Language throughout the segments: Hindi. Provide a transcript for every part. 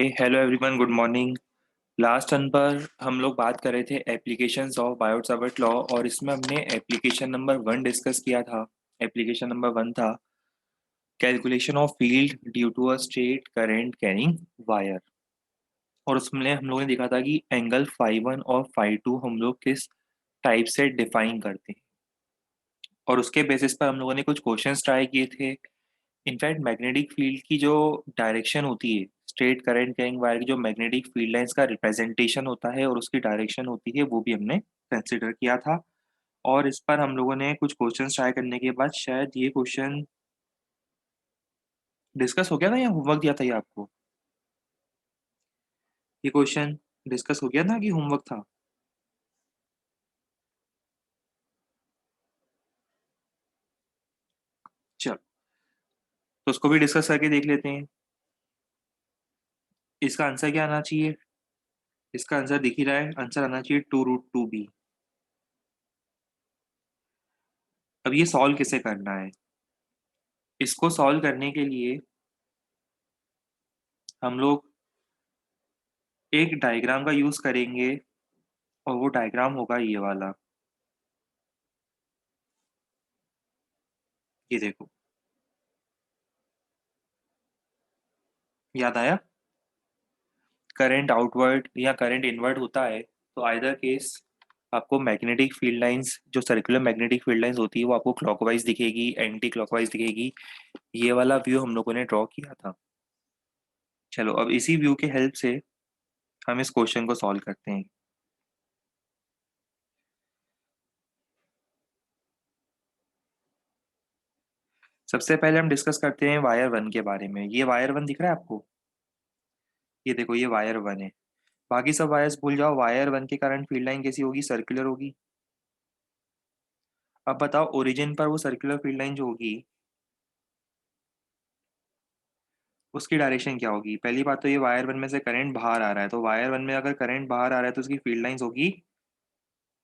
Hello everyone, good morning. Last turn पर हम लोग बात कर रहे थे एप्लीकेशंस ऑफ बायोट-सावर्ट लॉ और इसमें हमने एप्लीकेशन नंबर 1 डिस्कस किया था। एप्लीकेशन नंबर 1 था calculation of field due to a straight current carrying wire. और उसमें हम लोगों ने देखा था कि एंगल फाई 1 और फाई 2 हम लोग किस टाइप से डिफाइन करते हैं, और उसके बेसिस पर हम लोगों ने कुछ क्वेश्चंस ट्राई किए थे। इनफैक्ट मैग्नेटिक फील्ड की जो डायरेक्शन होती है, स्ट्रेट करंट कैरिंग वायर की जो मैग्नेटिक फील्ड है, इसका रिप्रेजेंटेशन होता है और उसकी डायरेक्शन होती है, वो भी हमने कंसिडर किया था। और इस पर हम लोगों ने कुछ क्वेश्चंस ट्राई करने के बाद शायद ये क्वेश्चन डिस्कस हो गया था या होमवर्क दिया था ये आपको? ये क्वेश्चन डिस्कस हो गया था कि होमवर्क था? चलो, तो उसको भी डिस्कस करके देख लेते हैं। इसका आंसर क्या आना चाहिए? इसका आंसर दिख ही रहा है, आंसर आना चाहिए 2√2b। अब ये सॉल्व कैसे करना है? इसको सॉल्व करने के लिए हम लोग एक डायग्राम का यूज करेंगे, और वो डायग्राम होगा ये वाला। ये देखो, याद आया? करंट आउटवर्ड या करंट इनवर्ड होता है, तो आइदर केस आपको मैग्नेटिक फील्ड लाइंस, जो सर्कुलर मैग्नेटिक फील्ड लाइंस होती है, वो आपको क्लॉकवाइज दिखेगी, एंटी क्लॉकवाइज दिखेगी। ये वाला व्यू हम लोगों ने ड्रॉ किया था। चलो, अब इसी व्यू के हेल्प से हम इस क्वेश्चन को सॉल्व करते हैं। सबसे पहले हम डिस्कस करते हैं वायर 1 के बारे में। ये वायर 1 दिख रहा है आपको? ये देखो, ये वायर 1 है। बाकी सब वायर्स भूल जाओ। वायर 1 के कारण फील्ड लाइन कैसी होगी? सर्कुलर होगी। अब बताओ, ओरिजिन पर वो सर्कुलर फील्ड लाइन जो होगी, उसकी डायरेक्शन क्या होगी? पहली बात तो ये वायर 1 में से करंट बाहर आ रहा है, तो वायर 1 में अगर करंट बाहर आ रहा है तो उसकी फील्ड लाइंस होगी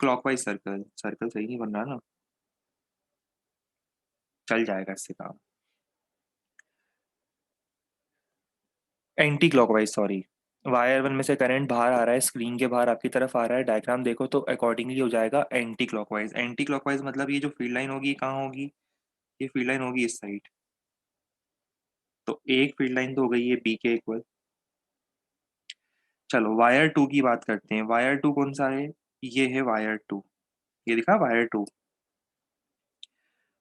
क्लॉकवाइज। सर्कल सर्कल सही नहीं बन रहा ना, चल जाएगा इससे काम। Anti clockwise, sorry. वायर 1 में से करंट बाहर आ रहा है, स्क्रीन के बाहर आपकी तरफ आ रहा है, डायग्राम देखो तो अकॉर्डिंगली हो जाएगा एंटी क्लॉकवाइज। एंटी क्लॉकवाइज मतलब ये जो फील्ड लाइन होगी, ये कहाँ होगी? ये फील्ड लाइन होगी इस साइड। तो एक फील्ड लाइन तो हो गई है बी के इक्वल। चलो, वायर 2 की बात करते हैं। वायर 2 कौन सा है? ये है वायर 2। ये दिखा वायर 2।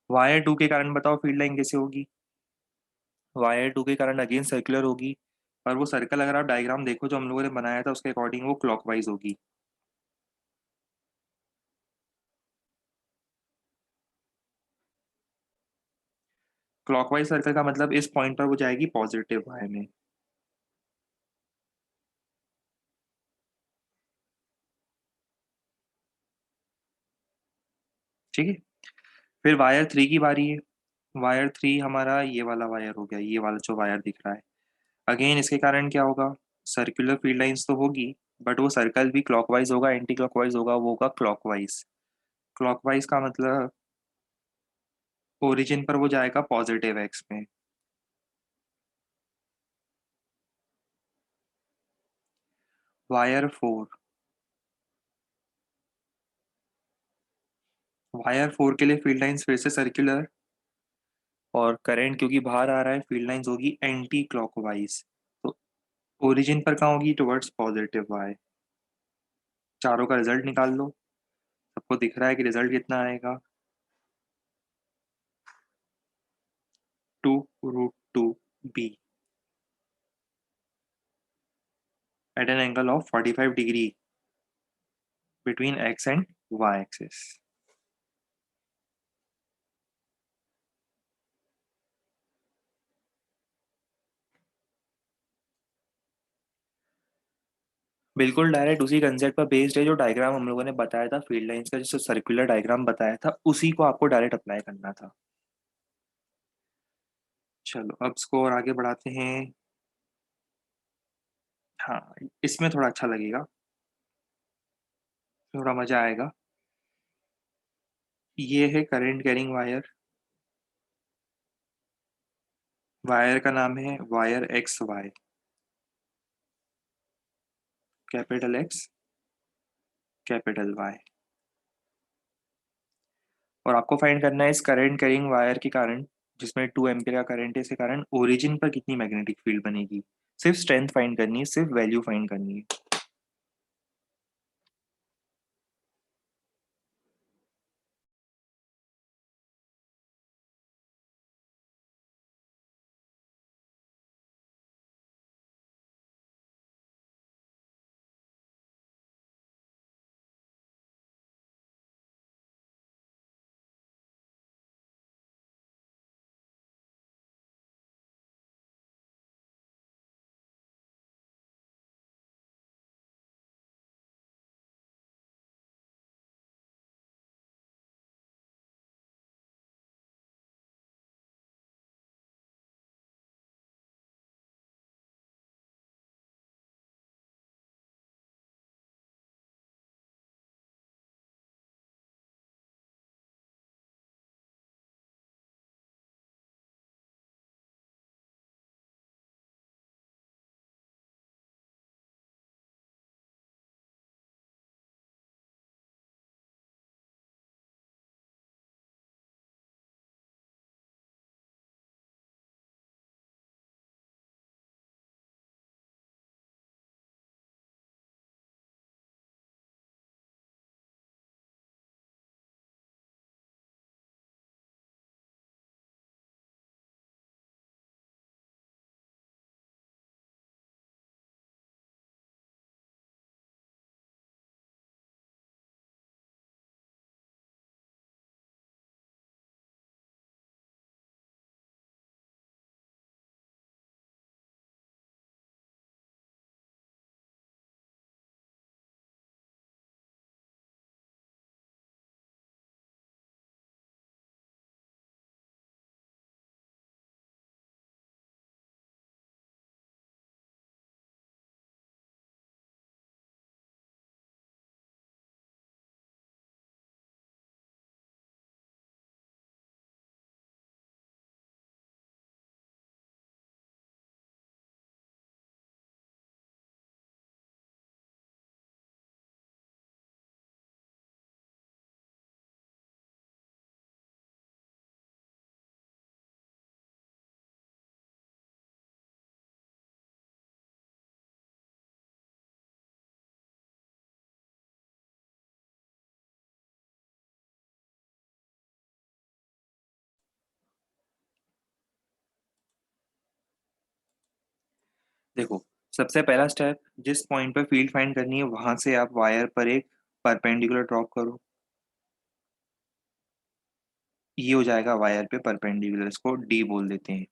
वायर 2 के कारण बताओ फील्ड लाइन कैसे होगी? वायर 2 के कारण अगेन सर्कुलर होगी, और वो सर्कल अगर आप डायग्राम देखो जो हम लोगों ने बनाया था, उसके अकॉर्डिंग वो क्लॉकवाइज होगी। क्लॉकवाइज सर्कल का मतलब इस पॉइंट पर वो जाएगी पॉजिटिव वाई में। ठीक है। फिर वायर 3 की बारी है। वायर 3 हमारा ये वाला वायर हो गया, ये वाला जो वायर दिख रहा है। अगेन इसके कारण क्या होगा? सर्कुलर फील्ड लाइंस तो होगी, बट वो सर्कल भी क्लॉकवाइज होगा, एंटी क्लॉकवाइज होगा, वो होगा क्लॉकवाइज। क्लॉकवाइज का मतलब ओरिजिन पर वो जाएगा पॉजिटिव एक्स में। वायर 4। वायर 4 के लिए फील्ड लाइंस फिर से सर्कुलर, और करंट क्योंकि बाहर आ रहा है, फील्ड लाइंस होगी एंटी क्लॉकवाइज। तो ओरिजिन पर कहाँ होगी? Towards positive Y. चारों का रिजल्ट निकाल लो। सबको दिख रहा है कि रिजल्ट कितना आएगा? 2√2b at an angle of 45 degree between x and y axis। बिल्कुल डायरेक्ट उसी कंसेप्ट पर बेस्ड है जो डायग्राम हम लोगों ने बताया था फील्ड लाइंस का, जिससे सर्कुलर डायग्राम बताया था, उसी को आपको डायरेक्ट अप्लाई करना था। चलो, अब इसको और आगे बढ़ाते हैं। हाँ, इसमें थोड़ा अच्छा लगेगा, थोड़ा मजा आएगा। ये है करंट कैरिंग वायर। वायर का नाम है wire X Y. Capital X capital Y. और आपको फाइंड करना है इस करंट कैरिंग वायर के कारण, जिसमें 2 एम्पियर का करंट है, इसके कारण ओरिजिन पर कितनी मैग्नेटिक फील्ड बनेगी। सिर्फ स्ट्रेंथ फाइंड करनी है, सिर्फ वैल्यू फाइंड करनी है। देखो, सबसे पहला स्टेप, जिस पॉइंट पर फील्ड फाइंड करनी है वहां से आप वायर पर एक परपेंडिकुलर ड्रॉप करो। ये हो जाएगा वायर पे परपेंडिकुलर, इसको डी बोल देते हैं।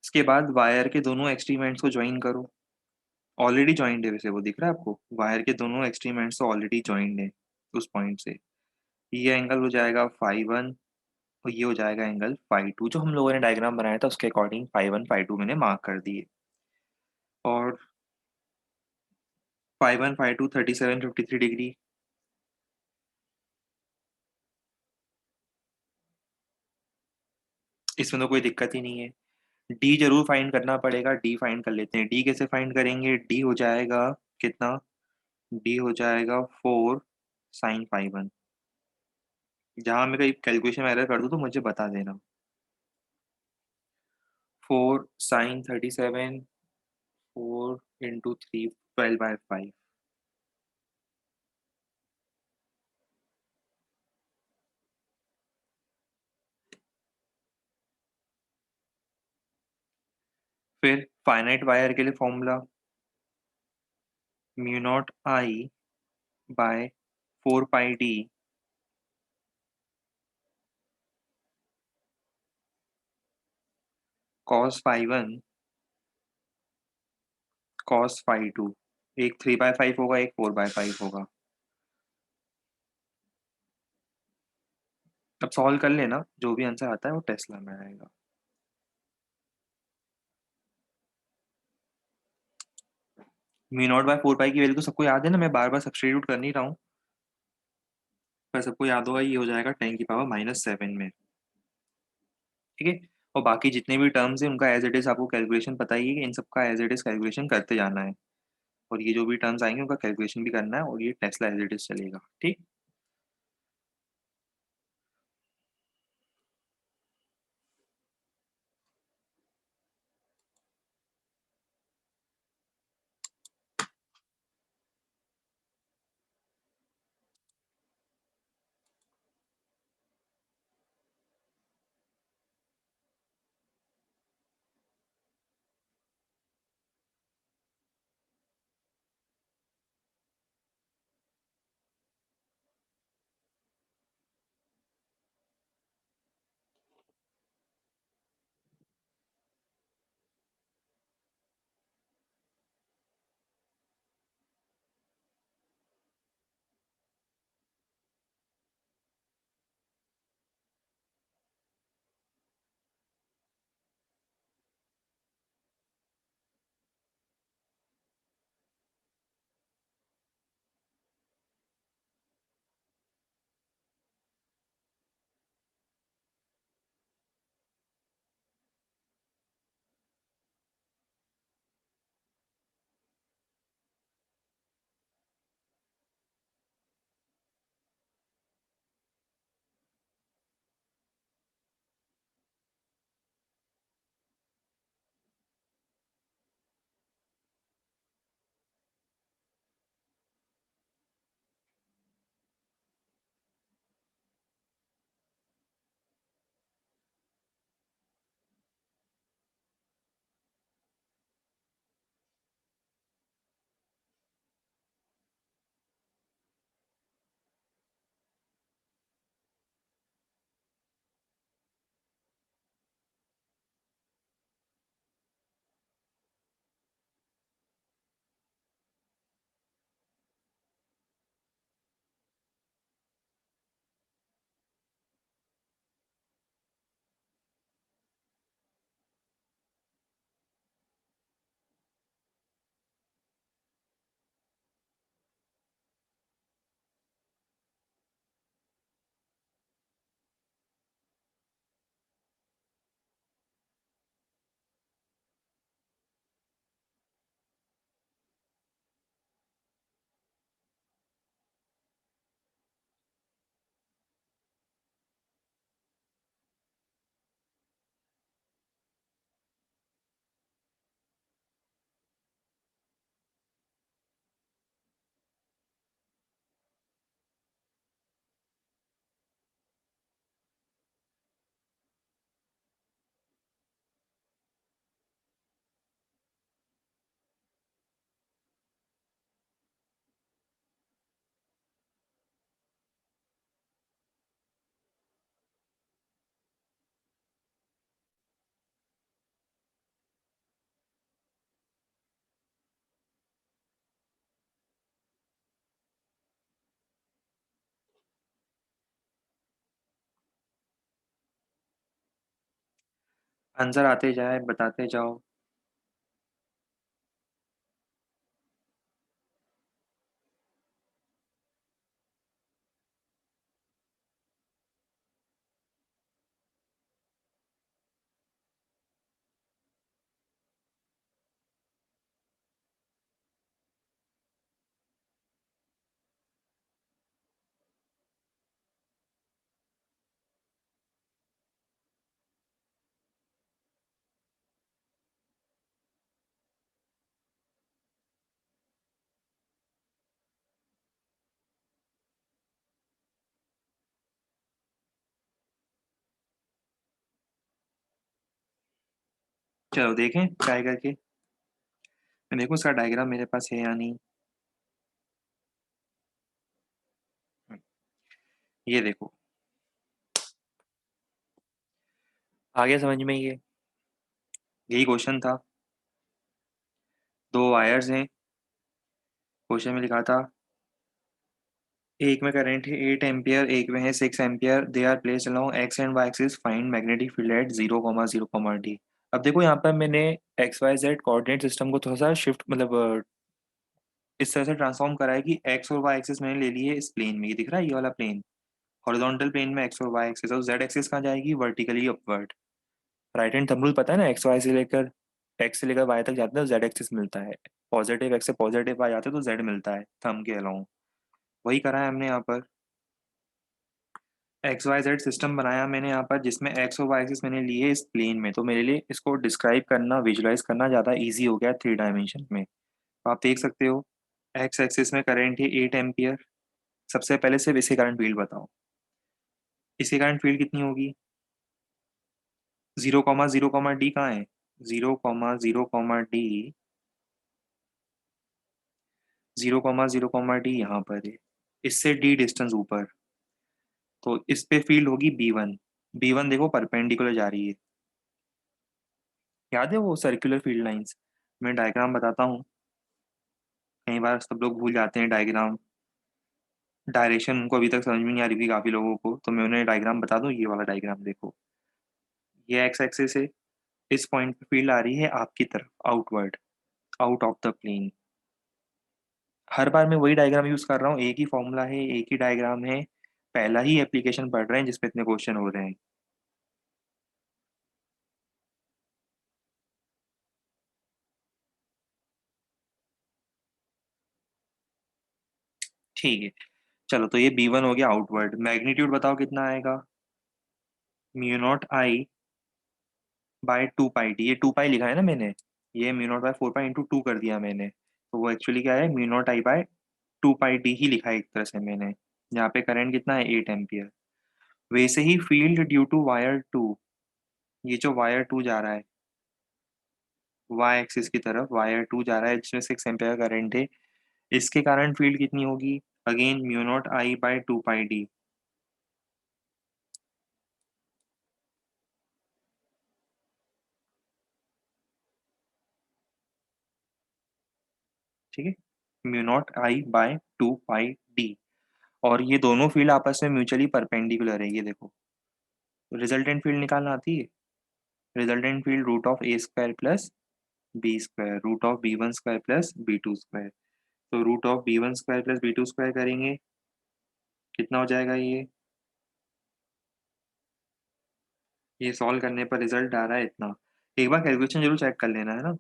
इसके बाद वायर के दोनों एक्सट्रीम एंड्स को ज्वाइन करो। ऑलरेडी ज्वाइंट है, वैसे वो दिख रहा है आपको, वायर के दोनों एक्सट्रीम एंड्स तो ऑलरेडी ज्वाइंट है उस पॉइंट से। ये एंगल हो जाएगा φ1 और ये हो जाएगा एंगल φ2, जो हम लोगों ने डायग्राम बनाया था उसके अकॉर्डिंग φ1 φ2 मैंने मार्क कर दिए। और φ1 φ2 37 53 डिग्री। इसमें तो कोई दिक्कत ही नहीं है। डी जरूर फाइंड करना पड़ेगा, डी फाइंड कर लेते हैं। डी कैसे फाइंड करेंगे, डी हो जाएगा कितना, डी हो जाएगा 4 sin φ1। जहां मैं कहीं कैलकुलेशन में एरर कर दूं तो मुझे बता देना। 4 sin 37, 4 × 3 12/5। फिर फाइनाइट वायर के लिए फॉर्मूला, μ0I/4πd cos φ1 cos φ2। एक 3/5 होगा, एक 4/5 होगा। अब सॉल्व कर लेना, जो भी आंसर आता है वो टेस्ला में आएगा। μ0/4π की वैल्यू तो सबको याद है ना, मैं बार बार सब्स्टिट्यूट कर नहीं रहा हूँ, पर सबको याद होगा, ये हो जाएगा 10⁻⁷ में। ठीक है। और बाकी जितने भी टर्म्स हैं उनका एज इट इज आपको कैलकुलेशन पता ही है कि इन सबका एज इट इज कैलकुलेशन करते जाना है। और ये जो भी टर्म्स आएंगे उनका कैलकुलेशन भी करना है, और ये टेस्ला एज इट इज चलेगा। ठीक। आंसर आते जाए, बताते जाओ। चलो देखें ट्राई करके। मैं देखूँ इसका डायग्राम मेरे पास है या नहीं। ये देखो, आ गया समझ में ये? यही क्वेश्चन था। दो वायर्स हैं, क्वेश्चन में लिखा था एक में करंट है 8 एम्पियर, एक में है 6 ampere. They are placed along X and Y axis, find magnetic field at 0,0, D. अब देखो यहाँ पर मैंने X Y Z coordinate system को थोड़ा सा शिफ्ट, मतलब इस तरह से ट्रांसफॉर्म करा है कि एक्स और वाई एक्सिस मैंने ले ली है इस प्लेन में। ये दिख रहा है ये वाला प्लेन, हॉरिजॉन्टल प्लेन में एक्स और वाई एक्सिस, और जेड एक्सिस कहाँ जाएगी, vertically upward. Right hand thumb rule पता है ना, एक्स वाई से लेकर एक्स से लेकर वाई तक जाते हैं तो जेड एक्सिस मिलता है, पॉजिटिव एक्स से पॉजिटिव वाई जाते हैं तो जेड मिलता है थंब के अलाउंग। वही करा है हमने यहाँ पर। एक्स वाई जेड सिस्टम बनाया मैंने यहाँ पर, जिसमें एक्स और वाई एक्सिस मैंने लिए इस प्लेन में, तो मेरे लिए इसको डिस्क्राइब करना, विजुलाइज करना ज़्यादा ईजी हो गया 3 डायमेंशन में। तो आप देख सकते हो एक्स एक्सिस में करंट है 8 एम्पियर। सबसे पहले सिर्फ इसके करंट फील्ड बताओ, इसके करंट फील्ड कितनी होगी? 0,0, डी कहाँ है? 0,0, डी यहाँ पर है, इससे डी डिस्टेंस ऊपर, तो इस पे फील्ड होगी B1। B1 देखो परपेंडिकुलर जा रही है, याद है वो सर्कुलर फील्ड लाइंस? मैं डायग्राम बताता हूँ, कई बार सब लोग भूल जाते हैं डायग्राम, डायरेक्शन उनको अभी तक समझ में नहीं आ रही थी काफी लोगों को, तो मैं उन्हें डायग्राम बता दूं। ये वाला डायग्राम देखो, ये एक्स एक्सिस है, इस पॉइंट पे फील्ड आ रही है आपकी तरफ, outward, out of the plane. हर बार मैं वही डायग्राम यूज कर रहा हूँ, एक ही फॉर्मूला है, एक ही डायग्राम है, पहला ही एप्लीकेशन पढ़ रहे हैं जिसपे इतने क्वेश्चन हो रहे हैं। ठीक है, चलो तो ये B1 हो गया आउटवर्ड। मैग्नीट्यूड बताओ कितना आएगा? Mu 0 I by 2 pi D, ये 2 पाई लिखा है ना मैंने, ये म्यू 0/4 पाई इंटू 2 कर दिया मैंने, तो वो एक्चुअली क्या है? Mu 0 I by 2 pi D ही लिखा है एक तरह से मैंने। यहाँ पे करंट कितना है? 8 एम्पियर। वैसे ही field due to wire two, ये जो वायर टू जा रहा है वाई एक्सिस की तरफ, वायर टू जा रहा है जिसमें 6 एम्पियर करंट है, इसके कारण फील्ड कितनी होगी? Again mu 0 I by 2 pi D. ठीक है, mu 0 I by 2 pi D. और ये दोनों फील्ड आपस में म्यूचुअली परपेंडिकुलर है, ये देखो। रिजल्टेंट फील्ड निकालना आती है? Resultant field √A² plus B², √B1² plus B2²। तो √B1² प्लस B2² करेंगे, कितना हो जाएगा ये सॉल्व करने पर रिजल्ट आ रहा है इतना। एक बार कैलकुलेशन जरूर चेक कर लेना, है ना।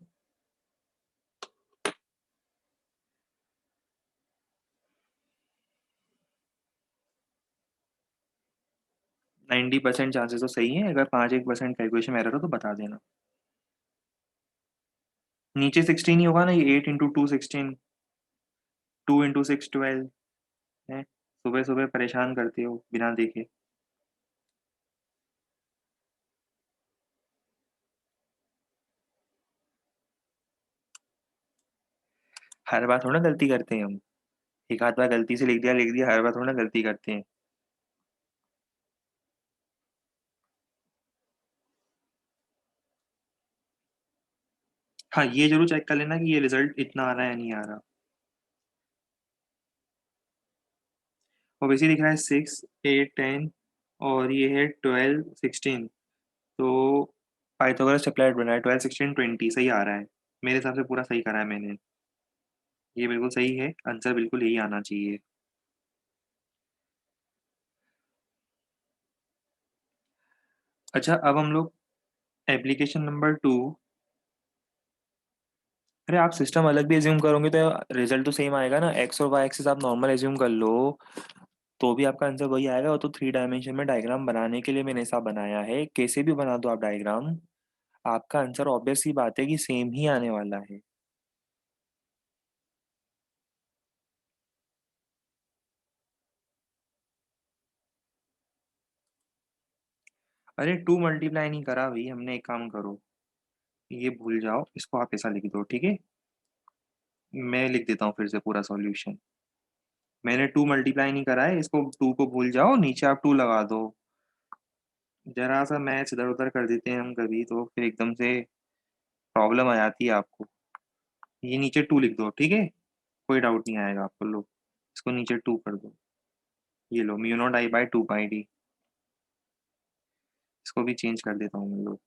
90% चांसेस तो सही है, अगर 5-1% कैलकुलेशन में एरर हो तो बता देना। नीचे 16 ही होगा ना, ये 8 × 2 16, 2 × 6 12 है। सुबह सुबह परेशान करते हो बिना देखे। हर बार थोड़ा गलती करते हैं हम, एक आध बार गलती से लिख दिया, हर बार थोड़ा गलती करते हैं। हाँ, ये जरूर चेक कर लेना कि ये रिजल्ट इतना आ रहा है या नहीं आ रहा। और वैसे दिख रहा है 6 8 10, और ये है 12 16, तो पाइथागोरस ट्रिपलेट बना है, 12 16 20 सही आ रहा है। मेरे हिसाब से पूरा सही करा है मैंने, ये बिल्कुल सही है, आंसर बिल्कुल यही आना चाहिए। अच्छा, अब हम लोग एप्लीकेशन नंबर 2। अरे आप सिस्टम अलग भी एज्यूम करोगे तो रिजल्ट तो सेम आएगा ना, एक्स और वाई एक्सिस आप नॉर्मल एज्यूम कर लो तो भी आपका आंसर वही आएगा। वो तो 3 डायमेंशन में डायग्राम बनाने के लिए मैंने ऐसा बनाया है, कैसे भी बना दो आप डायग्राम, आपका आंसर ऑब्वियस सी बात है कि सेम ही आने वाला है। अरे 2 मल्टीप्लाई नहीं करा भाई हमने, एक काम करो, ये भूल जाओ, इसको आप ऐसा लिख दो, ठीक है। मैं लिख देता हूँ फिर से पूरा सॉल्यूशन। मैंने 2 मल्टीप्लाई नहीं करा है, इसको 2 को भूल जाओ, नीचे आप 2 लगा दो। जरा सा मैच इधर उधर कर देते हैं हम कभी, तो फिर एकदम से प्रॉब्लम आ जाती है आपको। ये नीचे 2 लिख दो, ठीक है, कोई डाउट नहीं आएगा आपको। लो, इसको नीचे 2 कर दो, ये लो mu 0 I by 2 pi D. इसको भी चेंज कर देता हूँ मैं, लो।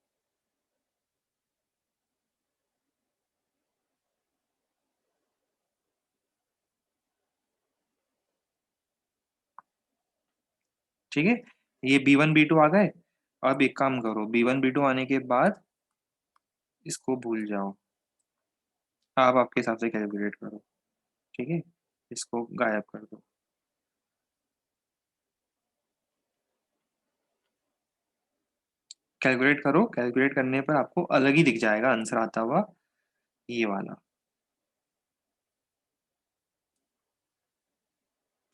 ठीक है, ये B1 B2 आ गए। अब एक काम करो, B1 B2 आने के बाद इसको भूल जाओ, आप आपके हिसाब से कैलकुलेट करो। ठीक है, इसको गायब कर दो। कैलकुलेट करो, कैलकुलेट करने पर आपको अलग ही दिख जाएगा आंसर आता हुआ, ये वाला।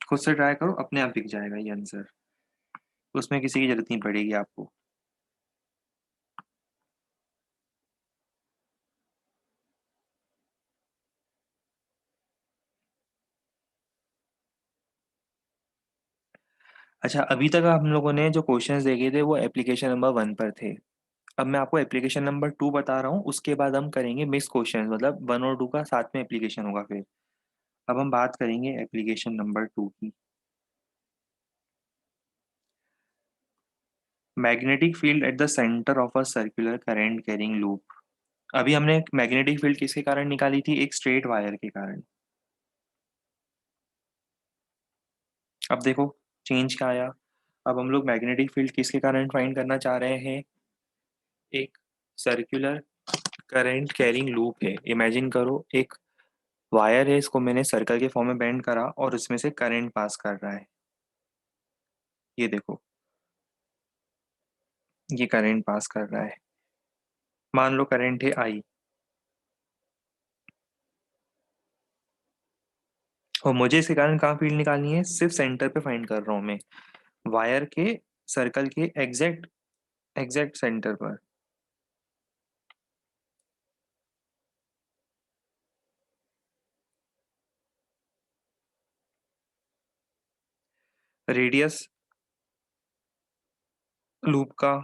खुद से ट्राई करो, अपने आप दिख जाएगा ये आंसर, उसमें किसी की जरूरत नहीं पड़ेगी आपको। अच्छा, अभी तक हम लोगों ने जो क्वेश्चंस देखे थे वो एप्लीकेशन नंबर 1 पर थे। अब मैं आपको एप्लीकेशन नंबर 2 बता रहा हूँ, उसके बाद हम करेंगे मिक्स क्वेश्चन, मतलब 1 और 2 का साथ में एप्लीकेशन होगा फिर। अब हम बात करेंगे एप्लीकेशन नंबर 2 की। Magnetic field at the centre of a circular current carrying loop. अभी हमने मैग्नेटिक फील्ड किसके कारण निकाली थी? एक स्ट्रेट वायर के कारण। अब देखो चेंज क्या आया। अब हम लोग मैग्नेटिक फील्ड किसके कारण फाइंड करना चाह रहे हैं? एक सर्कुलर करंट कैरिंग लूप है, इमेजिन करो एक वायर है, इसको मैंने सर्कल के फॉर्म में बेंड करा और इसमें से करंट पास कर रहा है। ये देखो, ये करंट पास कर रहा है। मान लो करंट है आई, और मुझे इसके कारण कहाँ फील्ड निकालनी है? सिर्फ सेंटर पे फाइंड कर रहा हूँ मैं, वायर के सर्कल के एग्जैक्ट एग्जैक्ट सेंटर पर। रेडियस लूप का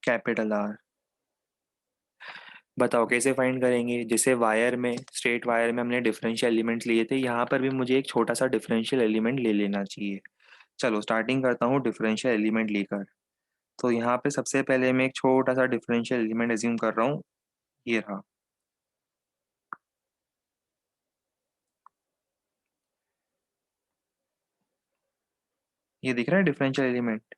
कैपिटल आर। बताओ कैसे फाइंड करेंगे? जैसे वायर में, स्ट्रेट वायर में हमने डिफरेंशियल एलिमेंट्स लिए थे, यहाँ पर भी मुझे एक छोटा सा डिफरेंशियल एलिमेंट ले लेना चाहिए। चलो स्टार्टिंग करता हूँ डिफरेंशियल एलिमेंट लेकर। तो यहाँ पे सबसे पहले मैं एक छोटा सा डिफरेंशियल एलिमेंट एज्यूम कर रहा हूँ, ये रहा। ये दिख रहा है डिफरेंशियल एलिमेंट?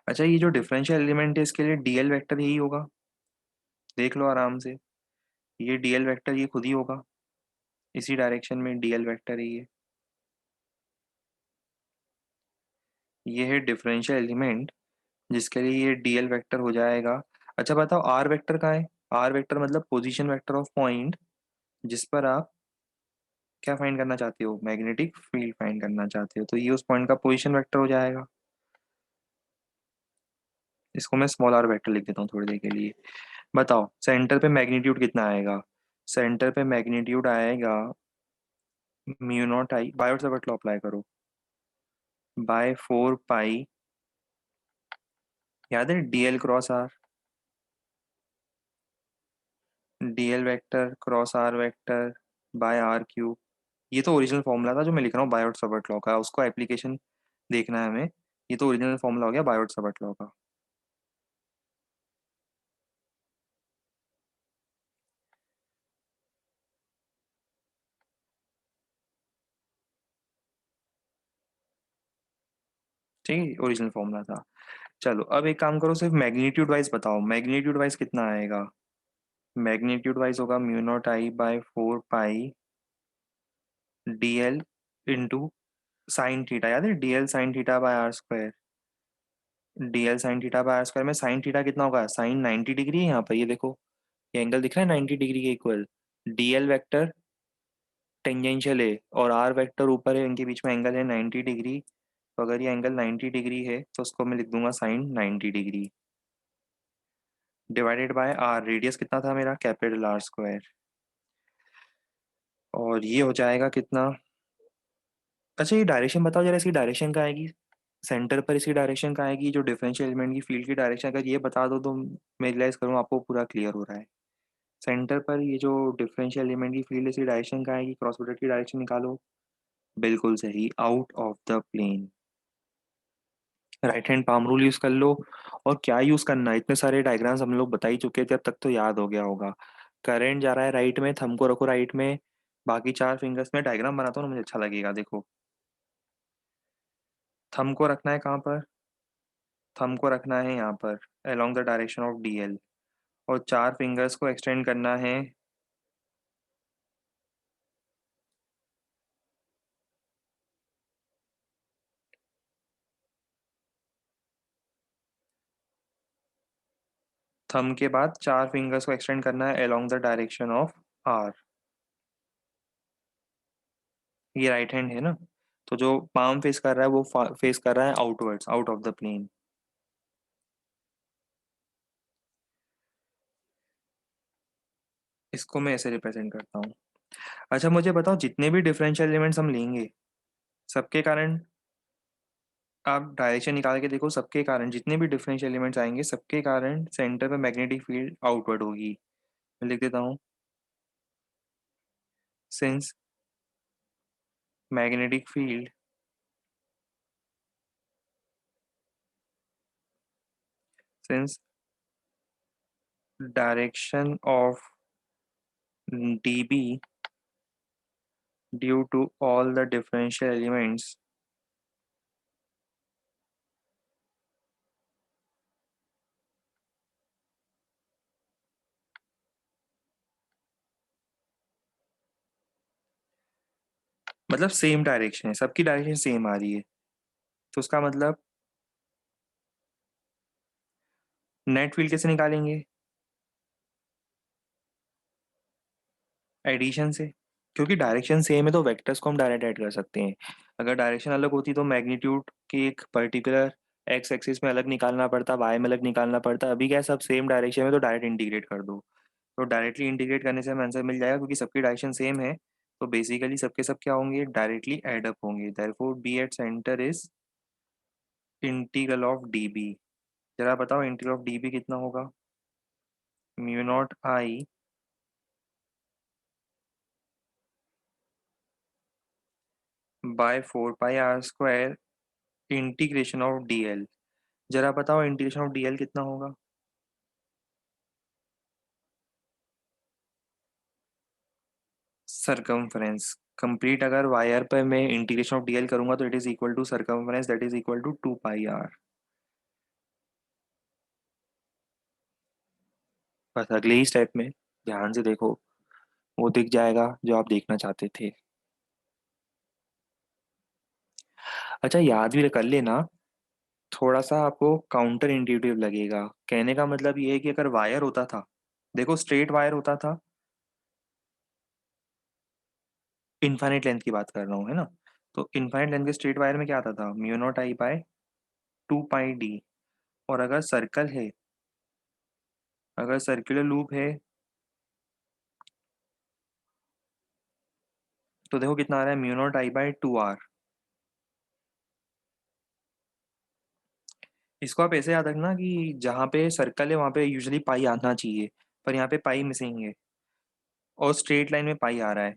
अच्छा, ये जो डिफरेंशियल एलिमेंट है इसके लिए डीएल वेक्टर यही होगा, देख लो आराम से। ये डीएल वेक्टर ये खुद ही होगा, इसी डायरेक्शन में डीएल वेक्टर है ये है डिफरेंशियल एलिमेंट जिसके लिए ये डीएल वेक्टर हो जाएगा। अच्छा बताओ आर वेक्टर कहाँ है? आर वेक्टर मतलब पोजीशन वेक्टर ऑफ पॉइंट, जिस पर आप क्या फाइंड करना चाहते हो? मैग्नेटिक फील्ड फाइंड करना चाहते हो, तो ये उस पॉइंट का पोजीशन वेक्टर हो जाएगा। इसको मैं स्मॉल आर वेक्टर लिख देता हूँ थोड़ी देर के लिए। बताओ सेंटर पे मैग्नीट्यूड कितना आएगा? सेंटर पे मैग्नीट्यूड आएगा mu not I, Biot Savart law apply करो, बाय 4 पाई, याद है DL cross R, DL vector cross R vector by R cube. ये तो ओरिजिनल फॉर्मूला था जो मैं लिख रहा हूँ बायोट सावर्ट लॉ का, उसको एप्लीकेशन देखना है हमें। ये तो ओरिजिनल फॉर्मूला हो गया बायोट सावर्ट लॉ का। ठीक है, ओरिजिनल फॉर्मूला था। चलो अब एक काम करो, सिर्फ मैग्नीट्यूड वाइज बताओ, मैग्नीट्यूड वाइज कितना आएगा? मैग्नीट्यूड वाइज होगा mu not I by 4 pi DL into sine theta, याद है DL sine theta by R square. DL sine theta by R square में साइन थीटा कितना होगा? साइन 90 डिग्री है यहाँ पर, ये देखो ये एंगल दिख रहा है 90 डिग्री के इक्वल। डीएल वेक्टर टेंजेंशियल है और आर वेक्टर ऊपर है, इनके बीच में एंगल है 90 डिग्री। तो अगर ये एंगल 90 डिग्री है तो उसको मैं लिख दूंगा sine 90 degree, divided by R, radius कितना था मेरा? Capital R square. और ये हो जाएगा कितना? अच्छा ये डायरेक्शन बताओ जरा, इसकी डायरेक्शन कहाँ आएगी? सेंटर पर इसकी डायरेक्शन कहाँ आएगी? जो डिफरेंशियल एलिमेंट की फील्ड की डायरेक्शन, अगर ये बता दो तो मैं रियलाइज करूँ आपको पूरा क्लियर हो रहा है। सेंटर पर ये जो डिफरेंशियल एलिमेंट की फील्ड है इसकी डायरेक्शन कहाँ आएगी? क्रॉस प्रोडक्ट की डायरेक्शन निकालो। बिल्कुल सही, out of the plane. Right hand palm rule use कर लो। और क्या यूज करना है, इतने सारे डायग्राम्स हम लोग बता ही चुके थे, अब तक तो याद हो गया होगा। करंट जा रहा है राइट में, थंब को रखो राइट में, बाकी 4 फिंगर्स में डायग्राम बनाता हूँ ना, मुझे अच्छा लगेगा। देखो, थंब को रखना है कहाँ पर? थंब को रखना है यहाँ पर, along the direction of DL. और 4 फिंगर्स को एक्सटेंड करना है थंब के बाद 4 फिंगर्स को एक्सटेंड करना है along the direction of R. ये राइट हैंड है ना, तो जो पाम फेस कर रहा है वो फेस कर रहा है outwards, out of the plane. इसको मैं ऐसे रिप्रेजेंट करता हूँ। अच्छा मुझे बताओ, जितने भी डिफरेंशियल एलिमेंट्स हम लेंगे, सबके कारण आप डायरेक्शन निकाल के देखो, सबके कारण जितने भी डिफरेंशियल एलिमेंट्स आएंगे सबके कारण सेंटर पे मैग्नेटिक फील्ड आउटवर्ड होगी। मैं लिख देता हूँ, since magnetic field since direction of dB due to all the differential elements मतलब सेम डायरेक्शन है, सबकी डायरेक्शन सेम आ रही है, तो उसका मतलब नेट फील्ड कैसे निकालेंगे? एडिशन से। क्योंकि डायरेक्शन सेम है तो वेक्टर्स को हम डायरेक्ट ऐड कर सकते हैं। अगर डायरेक्शन अलग होती तो मैग्नीट्यूड के एक पर्टिकुलर एक्स एक्सिस में अलग निकालना पड़ता, वाई में अलग निकालना पड़ता। अभी क्या है, सब सेम डायरेक्शन में तो डायरेक्ट इंटीग्रेट कर दो। तो डायरेक्टली इंटीग्रेट करने से हमें आंसर मिल जाएगा, क्योंकि सबकी डायरेक्शन सेम है। तो बेसिकली सबके सब क्या होंगे, डायरेक्टली एड अप होंगे। Therefore B at centre is integral of DB. जरा बताओ इंटीग्रल ऑफ डीबी कितना होगा? Mu not I by 4 pi r square integration of DL. जरा बताओ इंटीग्रेशन ऑफ डीएल कितना होगा? Circumference complete. अगर वायर पर मैं इंटीग्रेशन ऑफ डीएल करूंगा तो it is equal to circumference, that is equal to 2 pi R. बस अगले ही स्टेप में ध्यान से देखो, वो दिख जाएगा जो आप देखना चाहते थे। अच्छा याद भी कर लेना, थोड़ा सा आपको काउंटर इंट्यूटिव लगेगा। कहने का मतलब ये है कि अगर वायर होता था, देखो स्ट्रेट वायर होता था, इनफाइनाइट लेंथ की बात कर रहा हूँ, है ना। तो इनफाइनाइट लेंथ के स्ट्रेट वायर में क्या आता था, mu not I by 2 pi D. और अगर सर्कल है, अगर सर्कुलर लूप है, तो देखो कितना आ रहा है, mu not I by 2 R. इसको आप ऐसे याद रखना कि जहाँ पे सर्कल है वहाँ पे यूजुअली पाई आना चाहिए, पर यहाँ पे पाई मिसिंग है। और स्ट्रेट लाइन में पाई आ रहा है।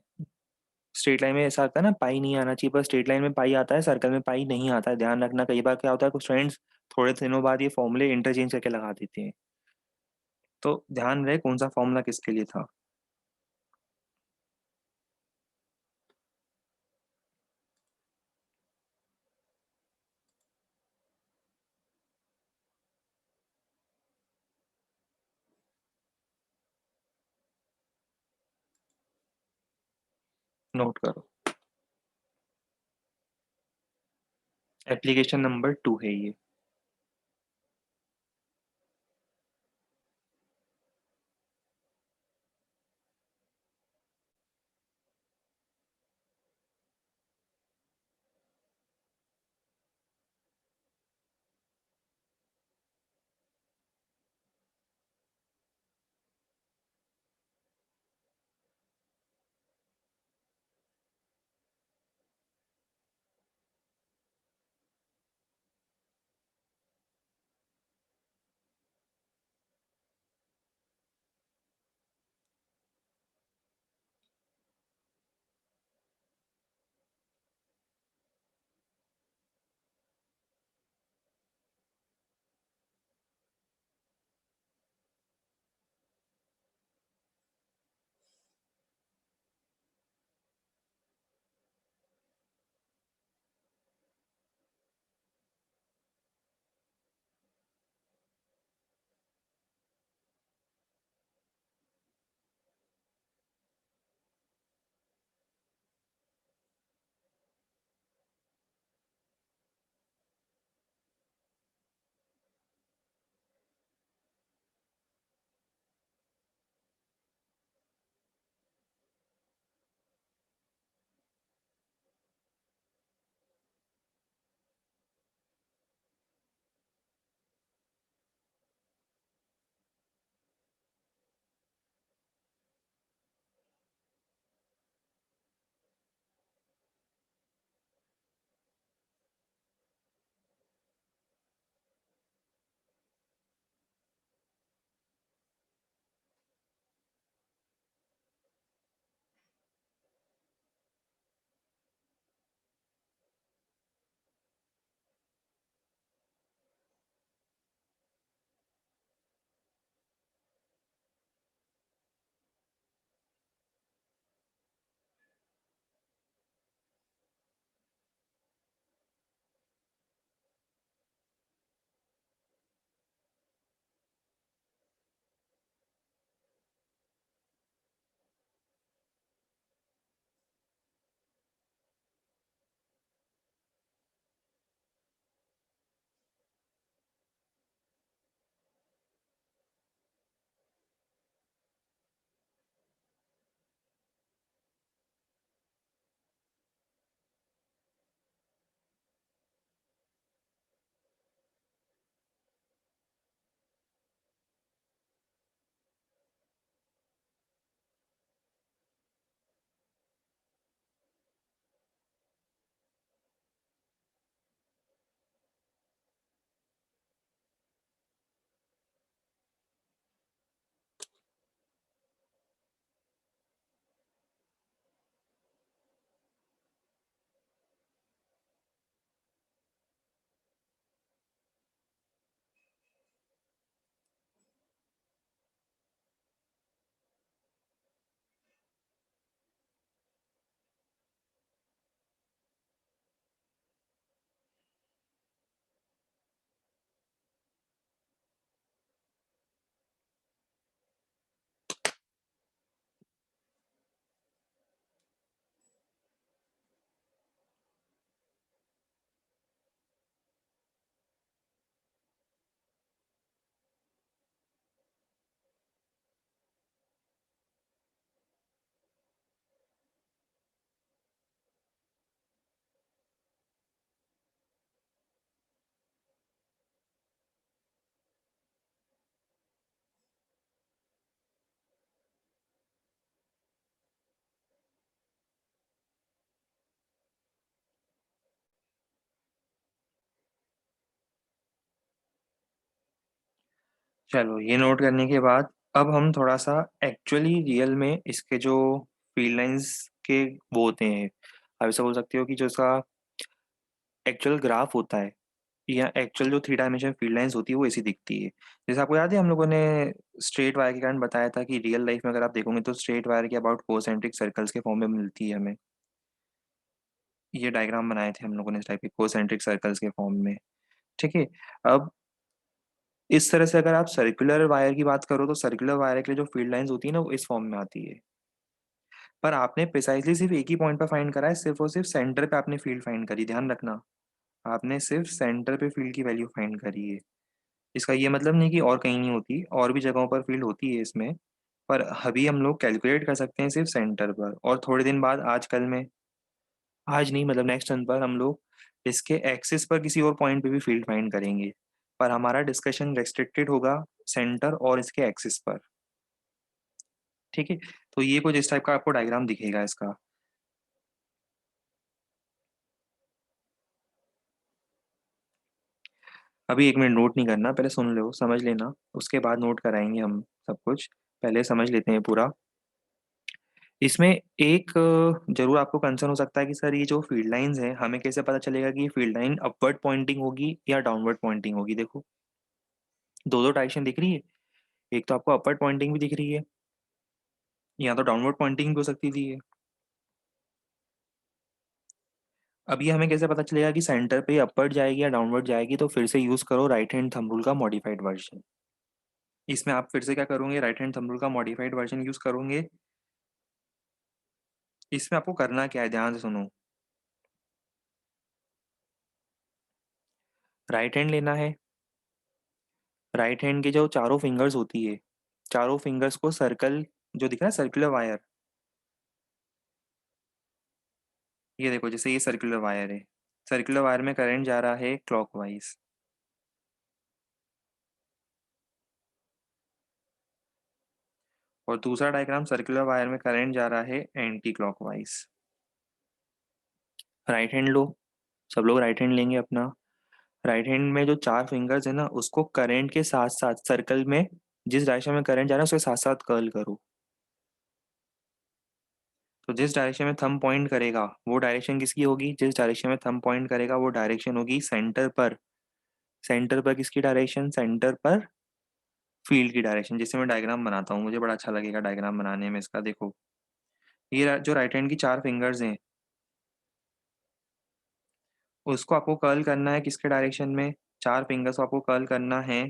स्ट्रेट लाइन में ऐसा आता है ना, पाई नहीं आना चाहिए, पर स्ट्रेट लाइन में पाई आता है, सर्कल में पाई नहीं आता है। ध्यान रखना, कई बार क्या होता है, कुछ फ्रेंड्स थोड़े दिनों बाद ये फॉर्मूले इंटरचेंज करके लगा देते हैं। तो ध्यान रहे कौन सा फॉर्मूला किसके लिए था। नोट करो, एप्लीकेशन नंबर 2 है ये। चलो ये नोट करने के बाद अब हम थोड़ा सा एक्चुअली रियल में इसके जो फील्ड लाइंस के वो होते हैं, आप ऐसा बोल सकते हो कि जो इसका एक्चुअल ग्राफ होता है या एक्चुअल जो थ्री डायमेंशन फील्ड लाइंस होती है वो ऐसी दिखती है। जैसे आपको याद है हम लोगों ने स्ट्रेट वायर के कारण बताया था कि रियल लाइफ में अगर आप देखोगे तो स्ट्रेट वायर के अबाउट कोसेंट्रिक सर्कल्स के फॉर्म में मिलती है हमें। ये डायग्राम बनाए थे हम लोगों ने इस टाइप के कोसेंट्रिक सर्कल्स के फॉर्म में। ठीक है। अब इस तरह से अगर आप सर्कुलर वायर की बात करो तो सर्कुलर वायर के लिए जो फील्ड लाइंस होती है ना वो इस फॉर्म में आती है। पर आपने प्रिसाइजली सिर्फ एक ही पॉइंट पर फाइंड करा है, सिर्फ और सिर्फ सेंटर पे आपने फील्ड फाइंड करी, ध्यान रखना। आपने सिर्फ सेंटर पे फील्ड की वैल्यू फाइंड करी है। इसका ये मतलब नहीं कि और कहीं नहीं होती, और भी जगहों पर फील्ड होती है इसमें। पर अभी हम लोग कैलकुलेट कर सकते हैं सिर्फ सेंटर पर, और थोड़े दिन बाद आजकल में, आज नहीं मतलब नेक्स्ट टर्न पर हम लोग इसके एक्सिस पर किसी और पॉइंट पे भी फील्ड फाइंड करेंगे। पर हमारा डिस्कशन रेस्ट्रिक्टेड होगा सेंटर और इसके एक्सिस पर। ठीक है। तो ये कुछ इस टाइप का आपको डायग्राम दिखेगा इसका। अभी एक मिनट नोट नहीं करना, पहले सुन लो समझ लेना, उसके बाद नोट कराएंगे हम सब कुछ। पहले समझ लेते हैं पूरा। इसमें एक जरूर आपको कंसर्न हो सकता है कि सर ये जो फील्ड लाइंस हैं हमें कैसे पता चलेगा कि ये फील्ड लाइन अपवर्ड पॉइंटिंग होगी या डाउनवर्ड पॉइंटिंग होगी। देखो दो दो डायरेक्शन दिख रही है, एक तो आपको अपवर्ड पॉइंटिंग भी दिख रही है, या तो डाउनवर्ड पॉइंटिंग भी हो सकती थी ये। अब ये हमें कैसे पता चलेगा कि सेंटर पे अपवर्ड जाएगी या डाउनवर्ड जाएगी, तो फिर से यूज करो राइट हैंड थंब रूल का मॉडिफाइड वर्जन। इसमें आप फिर से क्या करोगे, राइट हैंड थंब रूल का मॉडिफाइड वर्जन यूज करोगे। इसमें आपको करना क्या है, ध्यान से सुनो। राइट हैंड लेना है, राइट हैंड के जो चारों फिंगर्स होती है, चारों फिंगर्स को सर्कल, जो दिख रहा है सर्कुलर वायर, ये देखो जैसे ये सर्कुलर वायर है, सर्कुलर वायर में करंट जा रहा है क्लॉकवाइज, और दूसरा डायग्राम सर्कुलर वायर में करंट जा रहा है एंटी क्लॉकवाइज। राइट हैंड लो, सब लोग राइट हैंड लेंगे अपना। राइट हैंड में जो चार फिंगर्स है ना उसको करंट के साथ साथ सर्कल में, जिस डायरेक्शन में करंट जा रहा है उसके साथ साथ कर्ल करो। तो जिस डायरेक्शन में थंब पॉइंट करेगा वो डायरेक्शन किसकी होगी, जिस डायरेक्शन में थंब पॉइंट करेगा वो डायरेक्शन होगी सेंटर पर। सेंटर पर किसकी डायरेक्शन, सेंटर पर फील्ड की डायरेक्शन। जिससे मैं डायग्राम बनाता हूँ, मुझे बड़ा अच्छा लगेगा डायग्राम बनाने में इसका। देखो ये जो राइट हैंड की चार फिंगर्स हैं उसको आपको कर्ल करना है किसके डायरेक्शन में, चार फिंगर्स को आपको कर्ल करना है।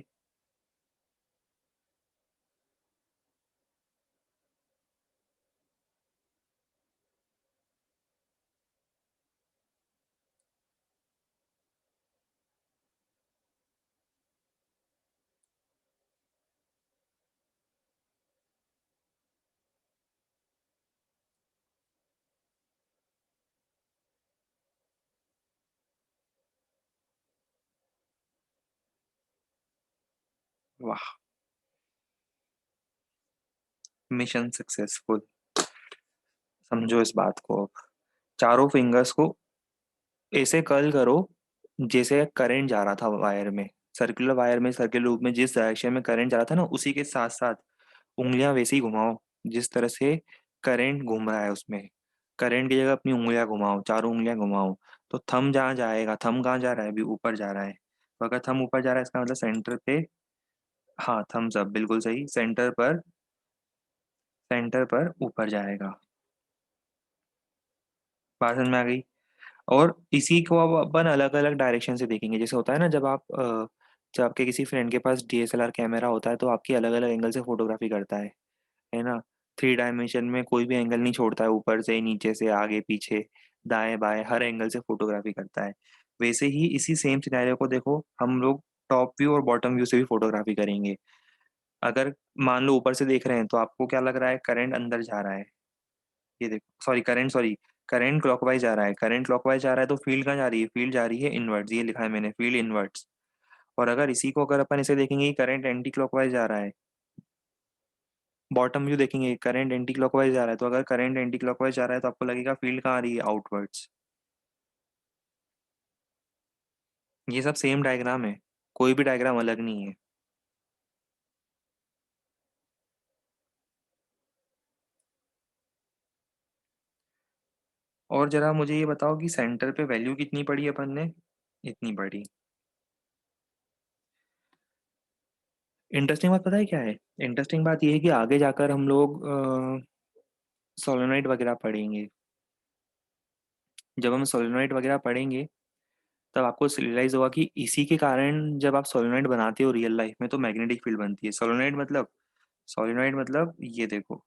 वाह, मिशन सक्सेसफुल। समझो इस बात को। चारों फिंगर्स को ऐसे कर्ल करो जैसे करंट जा रहा था वायर में, सर्कुलर वायर में सर्कुलर लूप में जिस डायरेक्शन में करंट जा रहा था ना उसी के साथ साथ उंगलियां वैसे ही घुमाओ जिस तरह से करंट घूम रहा है उसमें। करंट की जगह अपनी उंगलियां घुमाओ, चारों उंगलियां घुमाओ। तो थंब जहाँ जाएगा, थंब कहाँ जा रहा है, अभी ऊपर जा रहा है। तो अगर थंब ऊपर जा रहा है इसका मतलब सेंटर पे, हाँ थम्स अप बिल्कुल सही, सेंटर पर, सेंटर पर ऊपर जाएगा। बात समझ में आ गई। और इसी को अब अपन अलग अलग डायरेक्शन से देखेंगे। जैसे होता है ना जब आप जब आपके किसी फ्रेंड के पास डीएसएलआर कैमरा होता है तो आपकी अलग अलग एंगल से फोटोग्राफी करता है ना। थ्री डायमेंशन में कोई भी एंगल नहीं छोड़ता है, ऊपर से नीचे से आगे पीछे दाएं बाएं हर एंगल से फोटोग्राफी करता है। वैसे ही इसी सेम सिनेरियो को देखो हम लोग टॉप व्यू और बॉटम व्यू से भी फोटोग्राफी करेंगे। अगर मान लो ऊपर से देख रहे हैं तो आपको क्या लग रहा है, करंट अंदर जा रहा है। ये देखो सॉरी करंट क्लॉकवाइज जा रहा है, करंट क्लॉकवाइज जा रहा है तो फील्ड कहाँ जा रही है, फील्ड जा रही है इनवर्ट्स, ये लिखा है मैंने फील्ड इनवर्ट्स। और अगर इसी को अगर अपन इसे देखेंगे कि करंट एंटी क्लॉकवाइज जा रहा है, बॉटम व्यू देखेंगे करंट एंटी क्लॉकवाइज जा रहा है, तो अगर करंट एंटी क्लॉकवाइज जा रहा है तो आपको लगेगा फील्ड कहाँ आ रही है, आउटवर्ड्स। ये सब सेम डायग्राम है, कोई भी डायग्राम अलग नहीं है। और जरा मुझे ये बताओ कि सेंटर पे वैल्यू कितनी पड़ी अपन ने? इतनी पड़ी। इंटरेस्टिंग बात पता है क्या है? इंटरेस्टिंग बात ये है कि आगे जाकर हम लोग सोलेनोइड वगैरह पढ़ेंगे। जब हम सोलेनोइड वगैरह पढ़ेंगे तब आपको रियलाइज होगा कि इसी के कारण जब आप सोलेनोइड बनाते हो रियल लाइफ में तो मैग्नेटिक फील्ड बनती है। सोलेनोइड मतलब ये देखो,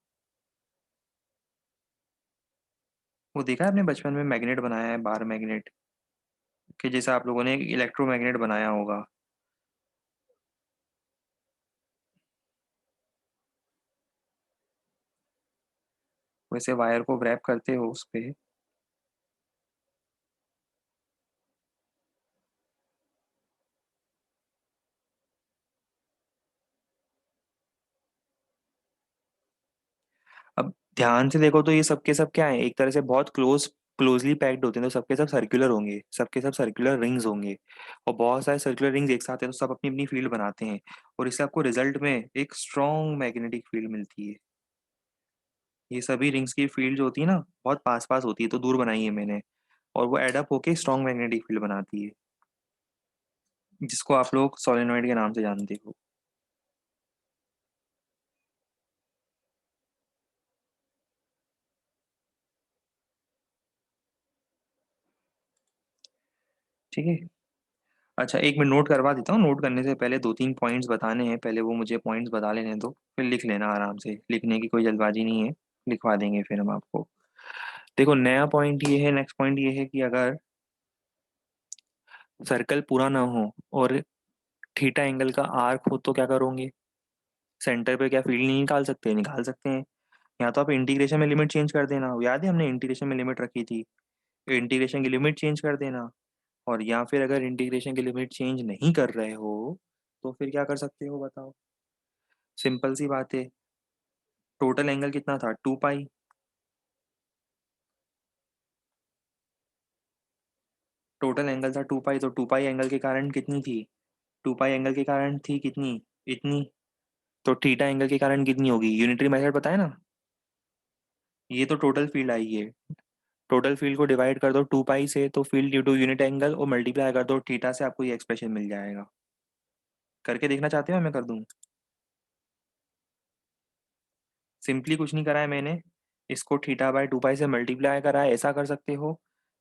वो देखा है आपने बचपन में मैग्नेट बनाया है, बार मैग्नेट के जैसा आप लोगों ने इलेक्ट्रोमैग्नेट बनाया होगा। वैसे वायर को व्रैप करते हो उस पे। अब ध्यान से देखो तो ये सबके सब क्या है, एक तरह से बहुत क्लोजली पैक्ड होते हैं, तो सबके सब सर्कुलर होंगे, सबके सब सर्कुलर रिंग्स होंगे। और बहुत सारे सर्कुलर रिंग्स एक साथ हैं तो सब अपनी अपनी फील्ड बनाते हैं। और इससे आपको रिजल्ट में एक स्ट्रॉन्ग मैग्नेटिक फील्ड मिलती है। ये सभी रिंग्स की फील्ड जो होती है ना, बहुत पास पास होती है तो दूर बनाई है मैंने। और वो एडअप होके स्ट्रॉन्ग मैग्नेटिक फील्ड बनाती है, जिसको आप लोग सोलेनॉइड के नाम से जानते हो। ठीक है। अच्छा, एक मिनट नोट करवा देता हूँ। नोट करने से पहले दो तीन पॉइंट्स बताने हैं, पहले वो मुझे पॉइंट्स बता लेने दो, फिर लिख लेना आराम से। लिखने की कोई जल्दबाजी नहीं है, लिखवा देंगे फिर हम आपको। देखो, नया पॉइंट ये है, नेक्स्ट पॉइंट ये है कि अगर सर्कल पूरा ना हो और थीटा एंगल का आर्क हो तो क्या करोगे? सेंटर पे क्या फील्ड नहीं निकाल सकते? निकाल सकते हैं। या तो आप इंटीग्रेशन में लिमिट चेंज कर देना, याद है हमने इंटीग्रेशन में लिमिट रखी थी, इंटीग्रेशन की लिमिट चेंज कर देना। और या फिर अगर इंटीग्रेशन की लिमिट चेंज नहीं कर रहे हो तो फिर क्या कर सकते हो बताओ? सिंपल सी बात है। टोटल एंगल कितना था? 2 पाई। टोटल एंगल था 2 पाई, तो 2 पाई एंगल के कारण कितनी थी? 2 पाई एंगल के कारण थी कितनी? इतनी। तो थीटा एंगल के कारण कितनी होगी? यूनिटरी मेथड पता है ना? ये तो टोटल फील्ड आई है। टोटल फील्ड को डिवाइड कर दो 2 पाई से तो field due to unit angle, और मल्टीप्लाई कर दो थीटा से, आपको ये एक्सप्रेशन मिल जाएगा। करके देखना चाहते हो मैं कर दूं? सिंपली कुछ नहीं करा है मैंने, इसको थीटा/2 पाई से मल्टीप्लाई करा है, ऐसा कर सकते हो।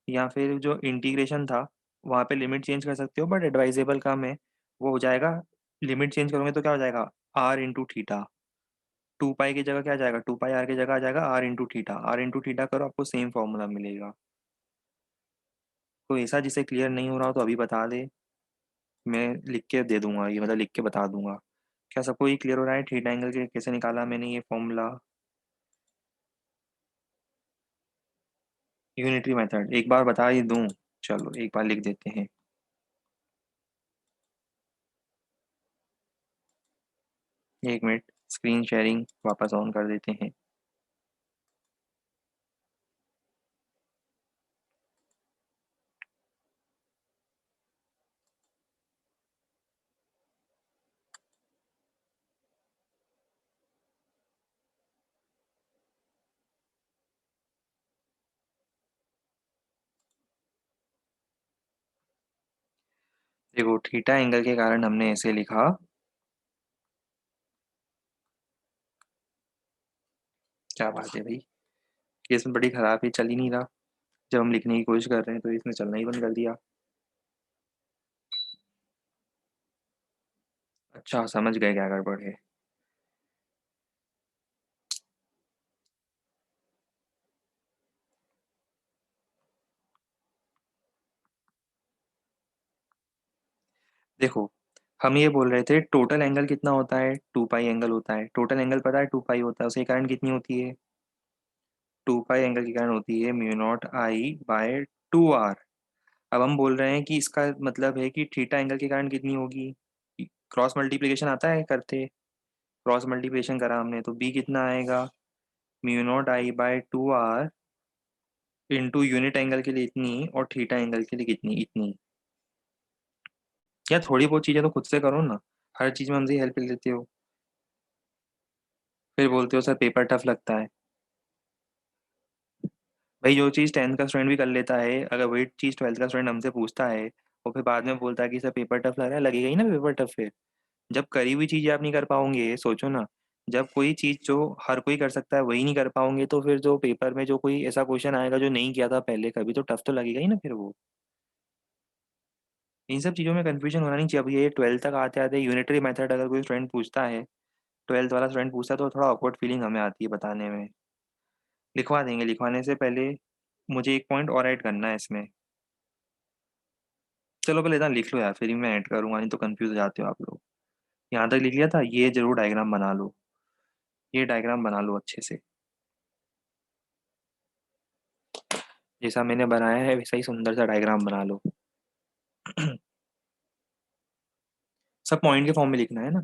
या फिर जो इंटीग्रेशन था वहाँ पे लिमिट चेंज कर सकते हो, बट एडवाइजेबल काम है। वो हो जाएगा, लिमिट चेंज करोगे तो क्या हो जाएगा? r into theta. 2 पाई की जगह क्या आ जाएगा? 2 पाई r की जगह आ जाएगा r into theta. r into theta करो, आपको सेम फॉर्मूला मिलेगा। तो ऐसा जिसे क्लियर नहीं हो रहा हो तो अभी बता दे, मैं लिख के दे दूंगा, ये मतलब लिख के बता दूंगा। क्या सबको ये क्लियर हो रहा है थीटा एंगल के कैसे निकाला मैंने ये फॉर्मूला? यूनिटरी मेथड एक बार बता ही दूं? चलो एक बार लिख देते हैं। 1 मिनट, स्क्रीन शेयरिंग वापस ऑन कर देते हैं। देखो, थीटा एंगल के कारण हमने ऐसे लिखा। क्या बात है भाई, ये इसमें बड़ी खराब है, चल ही नहीं रहा। जब हम लिखने की कोशिश कर रहे हैं तो इसने चलना ही बंद कर दिया। अच्छा, समझ गए क्या गड़बड़ है। देखो, हम ये बोल रहे थे टोटल एंगल कितना होता है? 2 पाई एंगल होता है। टोटल एंगल पता है 2 पाई होता है, उसके कारण कितनी होती है? 2 पाई एंगल के कारण होती है म्यू नॉट I/2r। अब हम बोल रहे हैं कि इसका मतलब है कि थीटा एंगल के कारण कितनी होगी? क्रॉस मल्टीप्लिकेशन आता है करते? क्रॉस मल्टीप्लिकेशन करा हमने तो बी कितना आएगा? Mu not I/2r into unit angle के लिए इतनी और थीटा एंगल के लिए कितनी? इतनी। या थोड़ी बहुत चीजें तो खुद से करो ना, हर चीज में हमसे हेल्प लेते हो, फिर बोलते हो सर पेपर टफ लगता है। भाई जो चीज़ 10th का स्टूडेंट भी कर लेता है, अगर वही चीज़ 12th का स्टूडेंट हमसे पूछता है और फिर बाद में बोलता है कि सर पेपर टफ लग रहा है, लगेगा ही ना पेपर टफ फिर। जब करी हुई चीज़ें आप नहीं कर पाओगे, सोचो ना। जब कोई चीज़ जो हर कोई कर सकता है वही नहीं कर पाओगे, तो फिर जो पेपर में जो कोई ऐसा क्वेश्चन आएगा जो नहीं किया था पहले कभी, तो टफ तो लगेगा ही ना फिर वो। इन सब चीज़ों में कंफ्यूजन होना नहीं चाहिए। अब ये 12th तक आते आते यूनिटरी मेथड अगर कोई स्टूडेंट पूछता है, 12th वाला स्टूडेंट पूछता है, तो थोड़ा ऑकवर्ड फीलिंग हमें आती है बताने में। लिखवा देंगे, लिखवाने से पहले मुझे एक पॉइंट और ऐड करना है इसमें। चलो पहले इतना लिख लो यार, फिर ही मैं ऐड करूंगा, नहीं तो कंफ्यूज हो जाते हो आप लोग। यहाँ तक लिख लिया था, ये जरूर डायग्राम बना लो। ये डायग्राम बना लो अच्छे से। जैसा मैंने बनाया है वैसा ही सुंदर सा डायग्राम बना लो। सब पॉइंट के फॉर्म में लिखना है ना।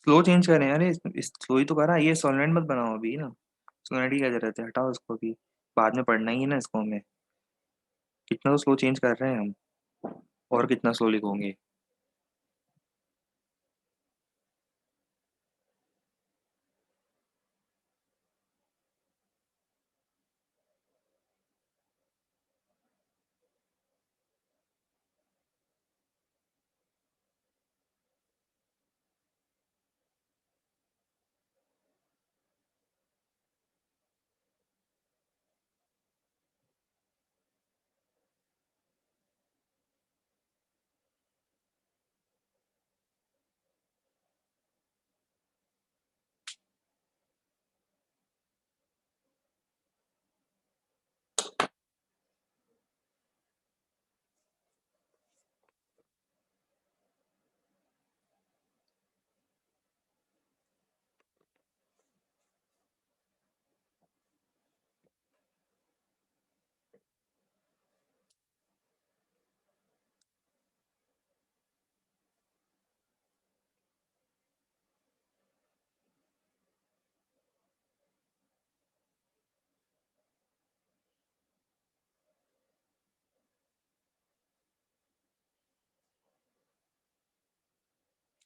स्लो चेंज करें, अरे स्लो ही तो करा, ये सॉल्वेंट मत बनाओ अभी ना। सॉल्वेंट की क्या जरूरत है, हटाओ इसको भी। बाद में पढ़ना ही है ना इसको हमें। कितना तो स्लो चेंज कर रहे हैं हम, और कितना स्लो लिखोगे।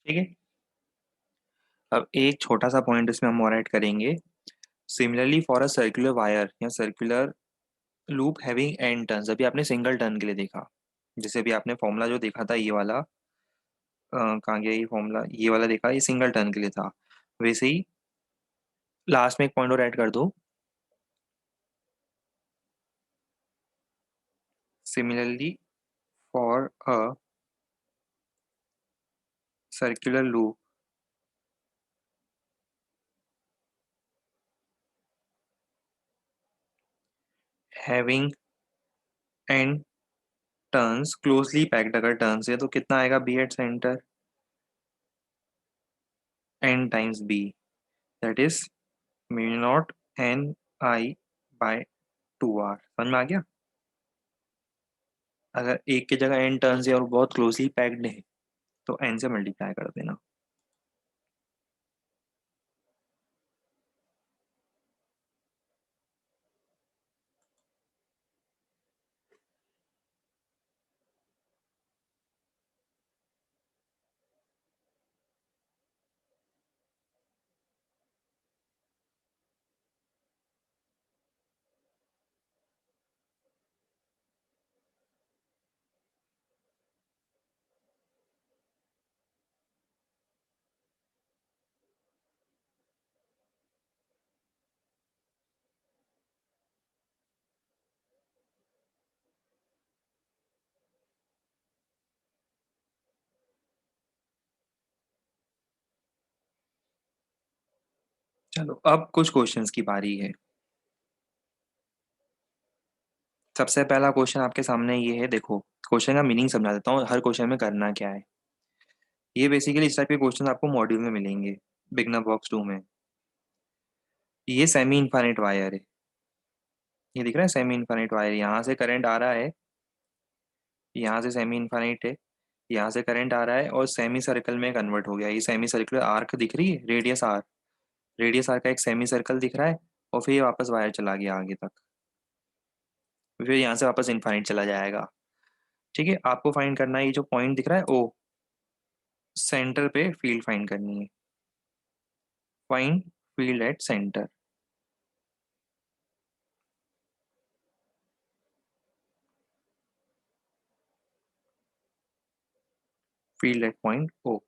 ठीक है। अब एक छोटा सा पॉइंट इसमें हम और ऐड करेंगे। Similarly for a circular wire या circular loop having N turns, अभी आपने सिंगल टर्न के लिए देखा, जैसे अभी आपने फॉर्मूला जो देखा था ये वाला, कहाँ गया ये फॉर्मूला, ये वाला देखा, ये सिंगल टर्न के लिए था। वैसे ही लास्ट में एक पॉइंट और ऐड कर दो। Similarly for a circular loop having N turns closely packed, अगर टर्न्स है तो कितना आएगा B at centre, N times B, that is mu not N I by two R. समझ में आ गया? अगर एक की जगह एन टर्न्स है और बहुत क्लोजली पैक्ड है तो एन से मल्टीप्लाई कर देना। चलो अब कुछ क्वेश्चंस की बारी है। सबसे पहला क्वेश्चन आपके सामने ये है, देखो क्वेश्चन का मीनिंग समझा देता हूँ, हर क्वेश्चन में करना क्या है। ये बेसिकली इस टाइप के क्वेश्चन आपको मॉड्यूल में मिलेंगे, बिगनर बॉक्स 2 में। ये सेमी इनफाइनाइट वायर है, ये दिख रहा है सेमी इनफाइनाइट वायर, यहाँ से करंट आ रहा है, यहाँ से सेमी इनफाइनाइट है, यहाँ से करंट आ रहा है और सेमी सर्कल में कन्वर्ट हो गया। ये सेमी सर्कुलर आर्क दिख रही है, रेडियस आर, रेडियस आर का एक सेमी सर्कल दिख रहा है, और फिर ये वापस वायर चला गया आगे तक, फिर यहाँ से वापस इनफाइनाइट चला जाएगा। ठीक है, आपको फाइंड करना है ये जो पॉइंट दिख रहा है ओ, सेंटर पे फील्ड फाइंड करनी है। Find field at centre, field at point O.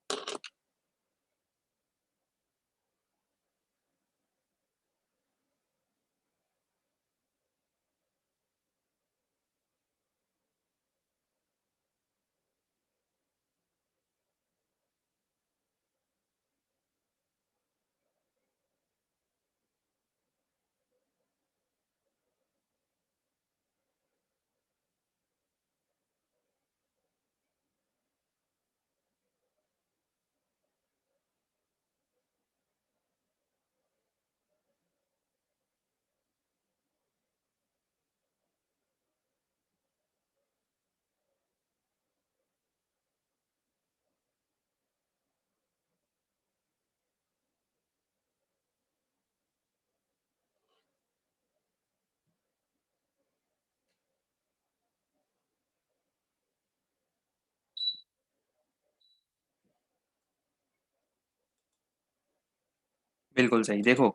बिल्कुल सही। देखो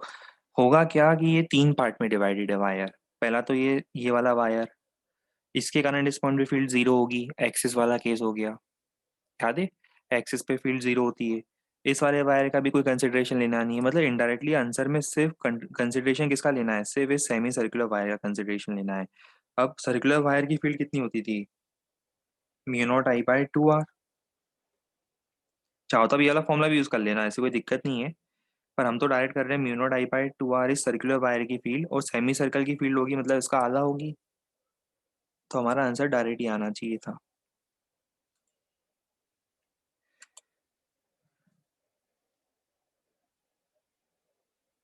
होगा क्या कि ये तीन पार्ट में डिवाइडेड है वायर। पहला तो ये वाला वायर, इसके कारण इस पॉइंट पे फील्ड जीरो होगी, एक्सिस वाला केस हो गया, याद है? एक्सिस पे फील्ड जीरो होती है। इस वाले वायर का भी कोई कंसिडरेशन लेना नहीं है, मतलब इनडायरेक्टली आंसर में सिर्फ कंसिडरेशन किसका लेना है, सिर्फ इस सेमी सर्कुलर वायर का कंसिडरेशन लेना है। अब सर्कुलर वायर की फील्ड कितनी होती थी, mu not I by two R. चाहो तो ये वाला फॉर्मूला भी यूज कर लेना, ऐसी कोई दिक्कत नहीं है, पर हम तो डायरेक्ट कर रहे हैं mu not I by two R इस सर्कुलर वायर की फील्ड, और सेमी सर्कल की फील्ड होगी मतलब इसका आधा होगी, तो हमारा आंसर डायरेक्ट ही आना चाहिए था।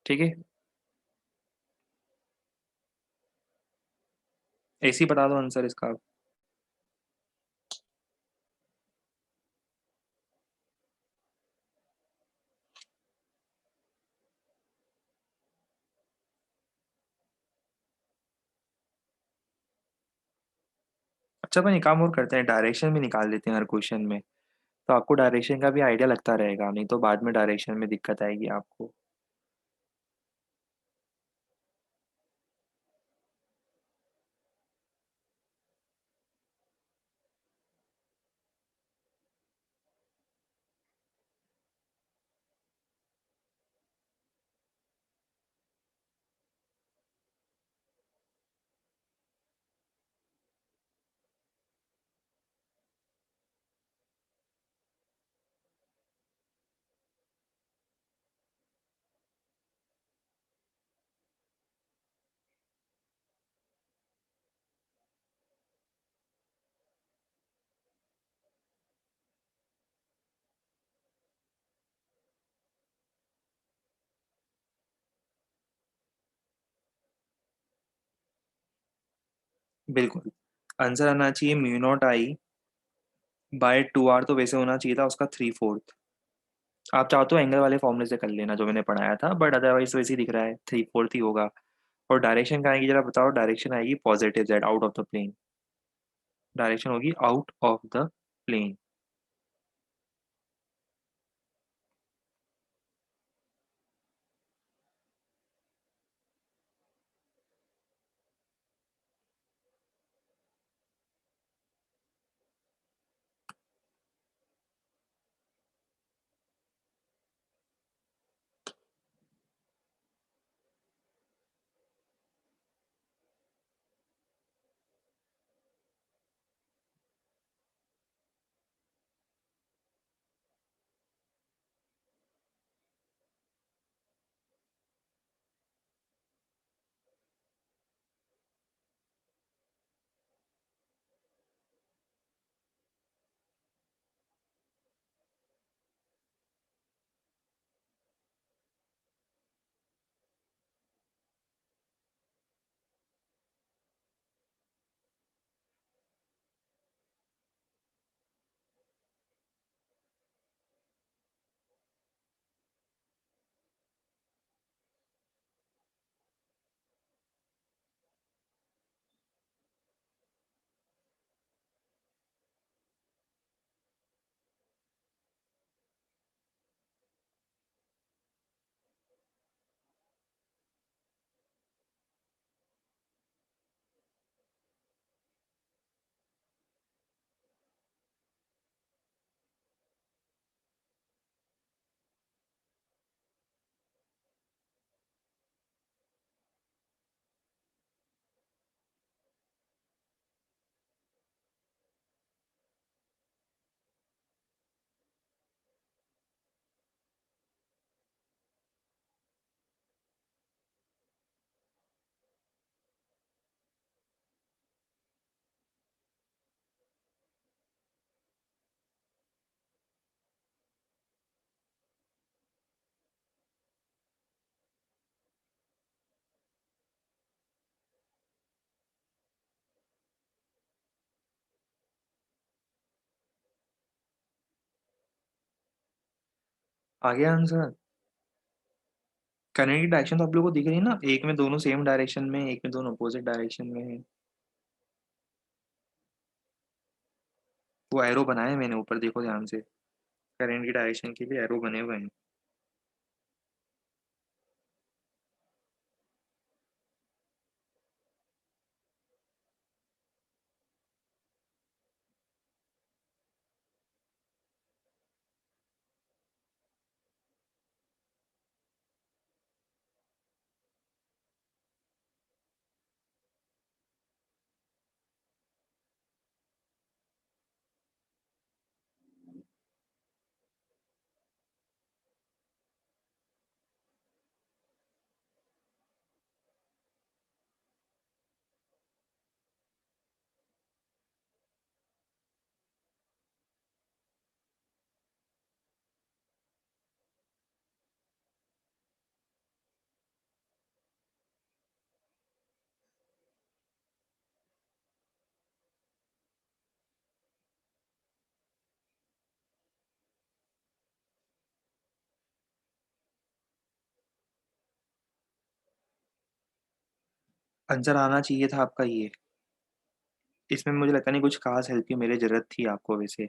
ठीक है, ऐसे ही बता दो आंसर इसका। अच्छा अपन एक काम और करते हैं, डायरेक्शन भी निकाल देते हैं हर क्वेश्चन में, तो आपको डायरेक्शन का भी आइडिया लगता रहेगा, नहीं तो बाद में डायरेक्शन में दिक्कत आएगी आपको। बिल्कुल, आंसर आना चाहिए mu not I bye 2r, तो वैसे होना चाहिए था उसका 3/4। आप चाहो तो एंगल वाले फॉर्मूले से कर लेना जो मैंने पढ़ाया था, बट अदरवाइज वैसे ही दिख रहा है, 3/4 ही होगा। और डायरेक्शन क्या आएगी जरा बताओ? डायरेक्शन आएगी positive Z, out of the plane. Direction होगी आउट ऑफ द प्लेन। आ गया आंसर? करंट की डायरेक्शन तो आप लोगों को दिख रही है ना, एक में दोनों सेम डायरेक्शन में, एक में दोनों अपोजिट डायरेक्शन में है। वो एरो बनाए हैं मैंने ऊपर, देखो ध्यान से। करंट की डायरेक्शन के लिए एरो बने हुए हैं। आंसर आना चाहिए था आपका ये। इसमें मुझे लगता नहीं कुछ खास हेल्प की मेरी जरूरत थी आपको वैसे।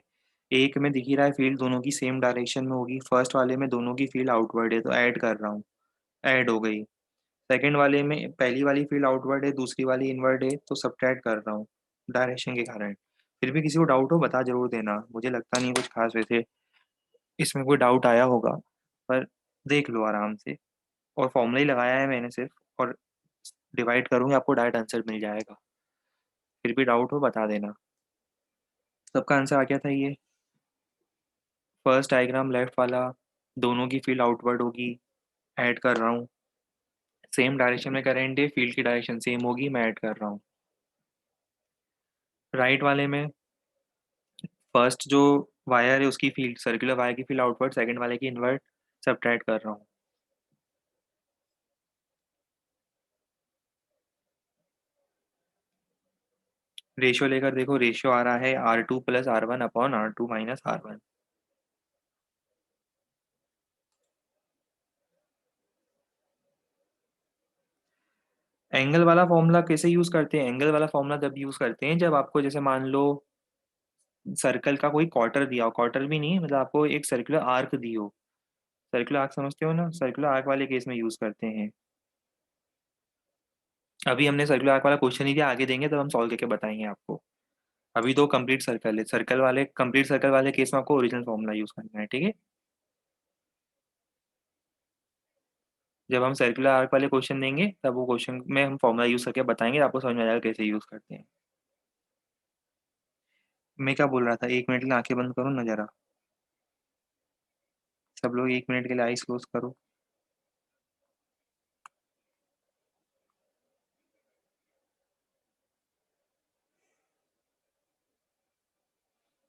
एक में दिख ही रहा है फील्ड दोनों की सेम डायरेक्शन में होगी, फर्स्ट वाले में दोनों की फील्ड आउटवर्ड है तो ऐड कर रहा हूँ, ऐड हो गई। सेकंड वाले में पहली वाली फील्ड आउटवर्ड है, दूसरी वाली इनवर्ड है तो सब्ट्रैक्ट कर रहा हूँ डायरेक्शन के कारण। फिर भी किसी को डाउट हो बता जरूर देना, मुझे लगता नहीं कुछ खास वैसे इसमें कोई डाउट आया होगा, पर देख लो आराम से। और फॉर्मूला ही लगाया है मैंने सिर्फ, और डिवाइड करूँगी आपको डायरेक्ट आंसर मिल जाएगा। फिर भी डाउट हो बता देना। सबका आंसर आ गया था ये। फर्स्ट डायग्राम लेफ्ट वाला, दोनों की फील्ड आउटवर्ड होगी, ऐड कर रहा हूँ। सेम डायरेक्शन में करेंट है, फील्ड की डायरेक्शन सेम होगी, मैं ऐड कर रहा हूँ। राइट वाले में फर्स्ट जो वायर है उसकी फील्ड, सर्कुलर वायर की फील्ड आउटवर्ड, सेकंड वाले की इनवर्ट, सब्ट्रैक्ट कर रहा हूँ। रेशियो लेकर देखो, रेशियो आ रहा है R2 + R1/R2 - R1। एंगल वाला फॉर्मूला कैसे यूज करते हैं? एंगल वाला फॉर्मूला जब यूज करते हैं जब आपको जैसे मान लो सर्कल का कोई क्वार्टर दिया हो, क्वार्टर भी नहीं मतलब आपको एक सर्कुलर आर्क दी हो। सर्कुलर आर्क समझते हो ना, सर्कुलर आर्क वाले केस में यूज करते हैं। अभी हमने सर्कुलर आर्क वाला क्वेश्चन ही दिया, आगे देंगे तब हम सॉल्व करके बताएंगे आपको। अभी तो कंप्लीट सर्कल है, सर्कल वाले कंप्लीट सर्कल वाले केस में आपको ओरिजिनल फॉर्मूला यूज करना है, ठीक है। जब हम सर्कुलर आर्क वाले क्वेश्चन देंगे तब वो क्वेश्चन में हम फॉर्मूला यूज करके बताएंगे, आपको समझ में आ जाएगा कैसे यूज करते हैं। मैं क्या बोल रहा था, 1 मिनट के लिए आंखें बंद करो ना जरा। सब लोग 1 मिनट के लिए आईज क्लोज करो।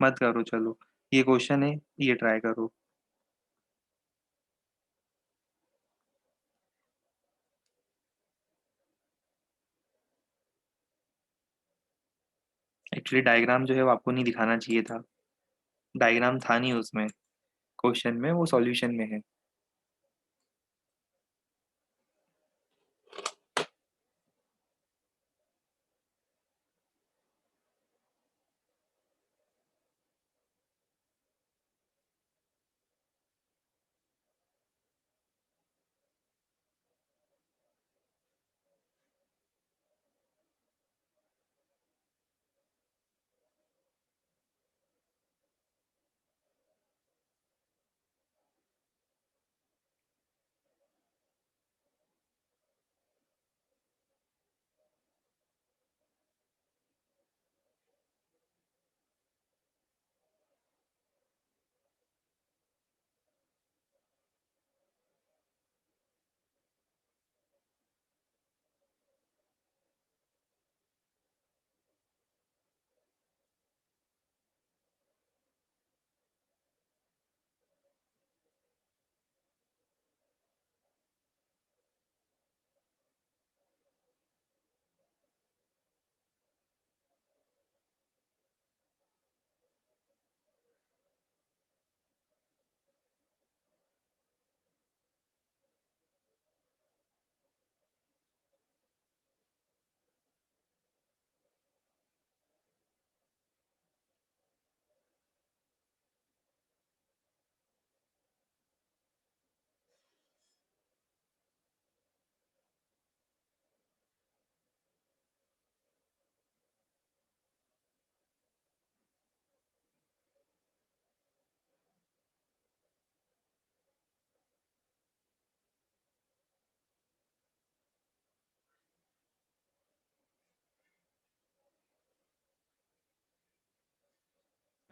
मत करो चलो, ये क्वेश्चन है, ये ट्राई करो। एक्चुअली डायग्राम जो है वो आपको नहीं दिखाना चाहिए था, डायग्राम था नहीं उसमें क्वेश्चन में, वो सॉल्यूशन में है।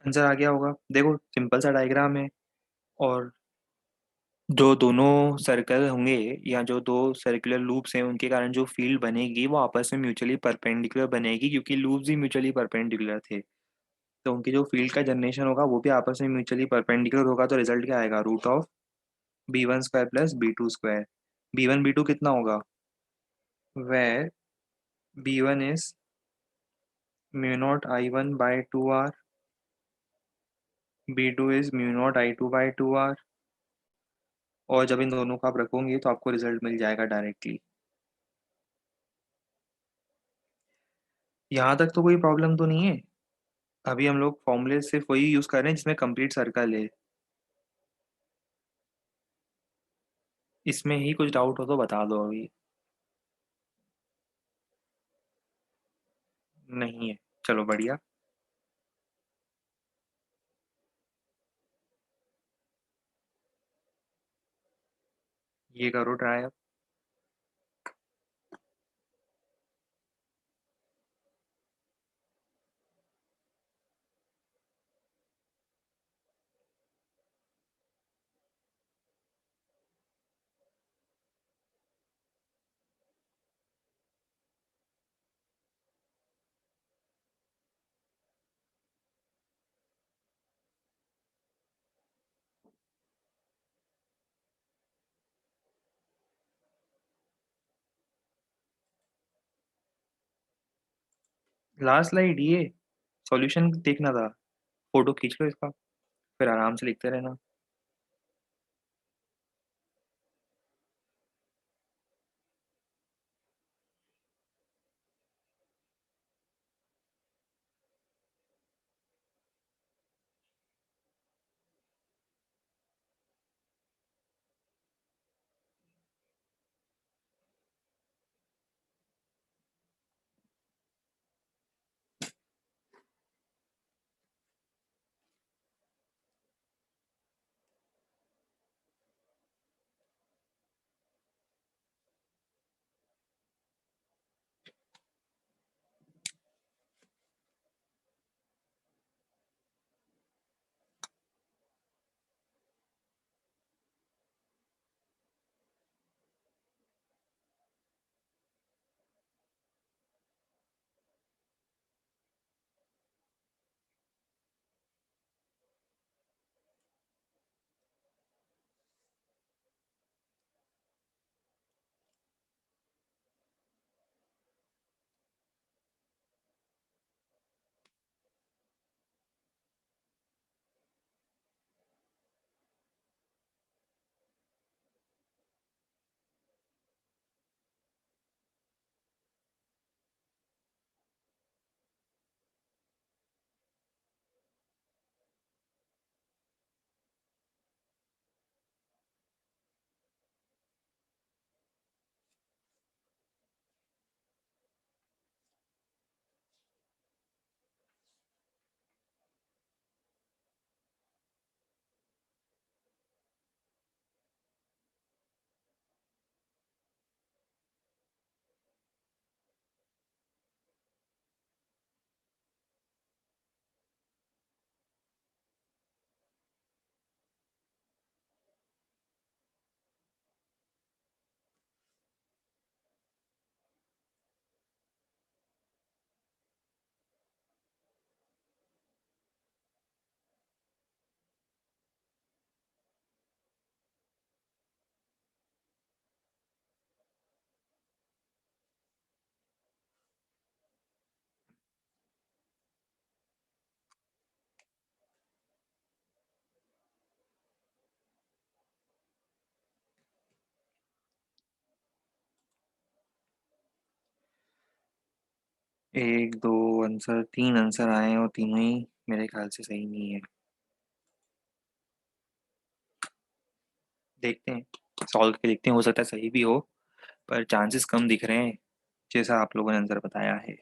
आंसर आ गया होगा, देखो सिंपल सा डायग्राम है। और जो दोनों सर्कल होंगे या जो दो सर्कुलर लूप्स हैं उनके कारण जो फील्ड बनेगी वो आपस में म्यूचुअली परपेंडिकुलर बनेगी, क्योंकि लूप्स ही म्यूचुअली परपेंडिकुलर थे। तो उनकी जो फील्ड का जनरेशन होगा वो भी आपस में म्यूचुअली परपेंडिकुलर होगा, तो रिजल्ट क्या आएगा, √B1² + B2²। B1 B2 कितना होगा, where B1 is mu0I1/2R, B2 is mu0I2/2R। और जब इन दोनों को आप रखोगे तो आपको रिजल्ट मिल जाएगा डायरेक्टली। यहाँ तक तो कोई प्रॉब्लम तो नहीं है। अभी हम लोग फॉर्मूले सिर्फ वही यूज कर रहे हैं जिसमें कंप्लीट सर्कल है। इसमें ही कुछ डाउट हो तो बता दो अभी। नहीं है। चलो बढ़िया। ये करो ट्राई अब। लास्ट स्लाइड ये सॉल्यूशन देखना था। फोटो खींच लो इसका, फिर आराम से लिखते रहना। एक दो आंसर, तीन आंसर आए हैं और तीनों ही मेरे ख्याल से सही नहीं है। देखते हैं, सॉल्व करके देखते हैं, हो सकता है सही भी हो, पर चांसेस कम दिख रहे हैं जैसा आप लोगों ने आंसर बताया है।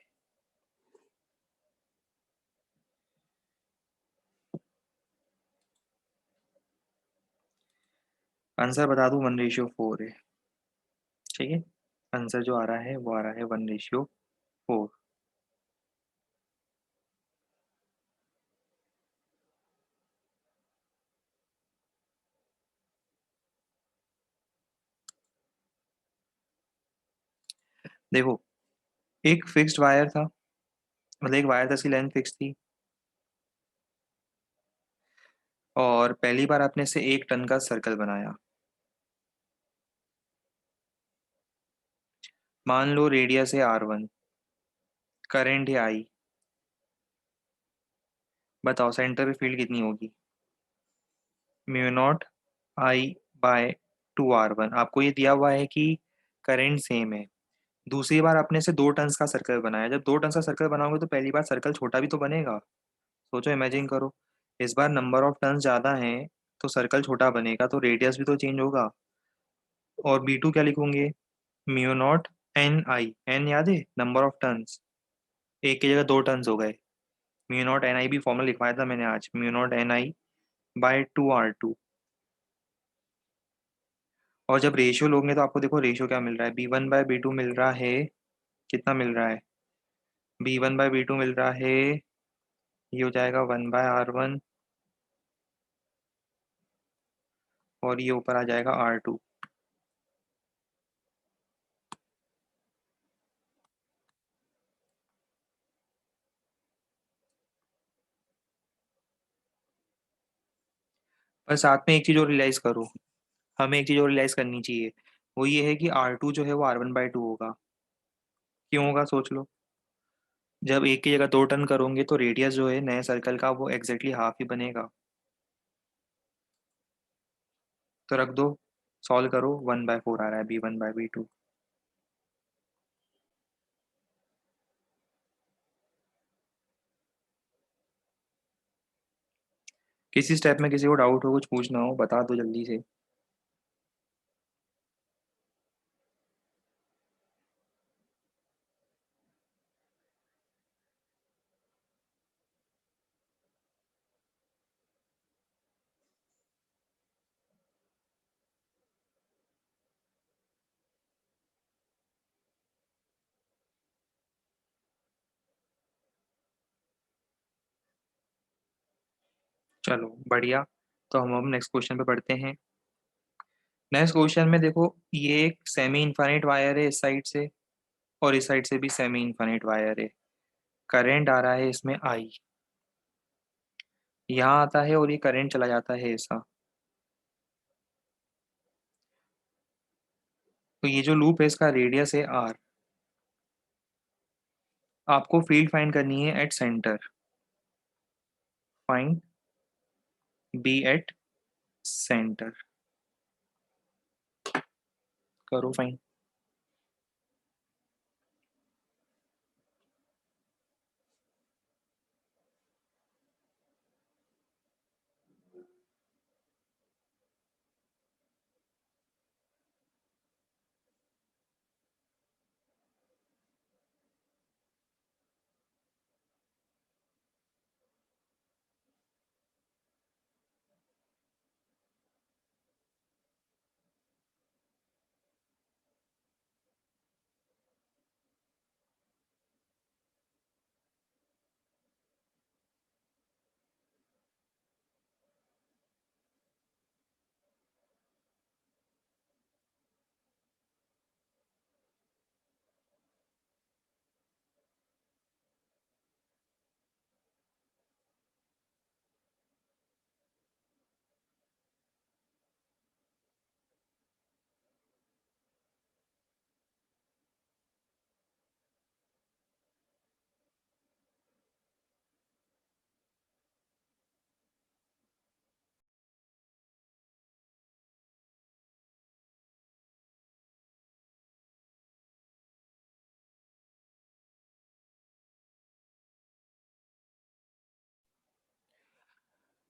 आंसर बता दूं, 1:4 है। ठीक है। आंसर जो आ रहा है वो आ रहा है 1:4। देखो, एक फिक्स्ड वायर था, मतलब एक वायर था, उसकी लेंथ फिक्स थी, और पहली बार आपने से 1 टन का सर्कल बनाया। मान लो रेडियस है R1, करंट है I। बताओ सेंटर पे फील्ड कितनी होगी? Mu 0 I/2R1। आपको ये दिया हुआ है कि करंट सेम है। दूसरी बार आपने से 2 टन का सर्कल बनाया, जब 2 टन का सर्कल बनाओगे तो पहली बार सर्कल छोटा भी तो बनेगा। सोचो, इमेजिन करो, इस बार नंबर ऑफ टर्न्स ज़्यादा हैं तो सर्कल छोटा बनेगा, तो रेडियस भी तो चेंज होगा। और B2 क्या लिखूंगे? Mu not N I, N याद है, नंबर ऑफ टर्न्स, एक की जगह दो टर्न्स हो गए। म्यू नॉट एन आई भी फॉर्मूला लिखवाया था मैंने आज, mu not N I by 2R2। और जब रेशियो लोगे तो आपको देखो रेशियो क्या मिल रहा है, B1/B2 मिल रहा है, कितना मिल रहा है, B1/B2 मिल रहा है, ये हो जाएगा 1/R1, और ये ऊपर आ जाएगा R2। पर साथ में एक चीज और रियलाइज करो, हमें एक चीज और रियलाइज करनी चाहिए, वो ये है कि R2 जो है वो R1/2 होगा। क्यों होगा, सोच लो। जब एक की जगह दो टर्न करोगे तो रेडियस जो है नए सर्कल का वो एग्जैक्टली हाफ ही बनेगा। तो रख दो, सॉल्व करो, 1/4 आ रहा है B1/B2। किसी स्टेप में किसी को डाउट हो, कुछ पूछना हो, बता दो जल्दी से। चलो बढ़िया। तो हम अब नेक्स्ट क्वेश्चन पे पढ़ते हैं। नेक्स्ट क्वेश्चन में देखो, ये एक सेमी इनफाइनाइट वायर है इस साइड से, और इस साइड से भी सेमी इनफाइनाइट वायर है। करंट आ रहा है इसमें आई, यहाँ आता है और ये करंट चला जाता है ऐसा। तो ये जो लूप है इसका रेडियस है आर। आपको फील्ड फाइंड करनी है at centre. Find B at centre. करो फाइंड।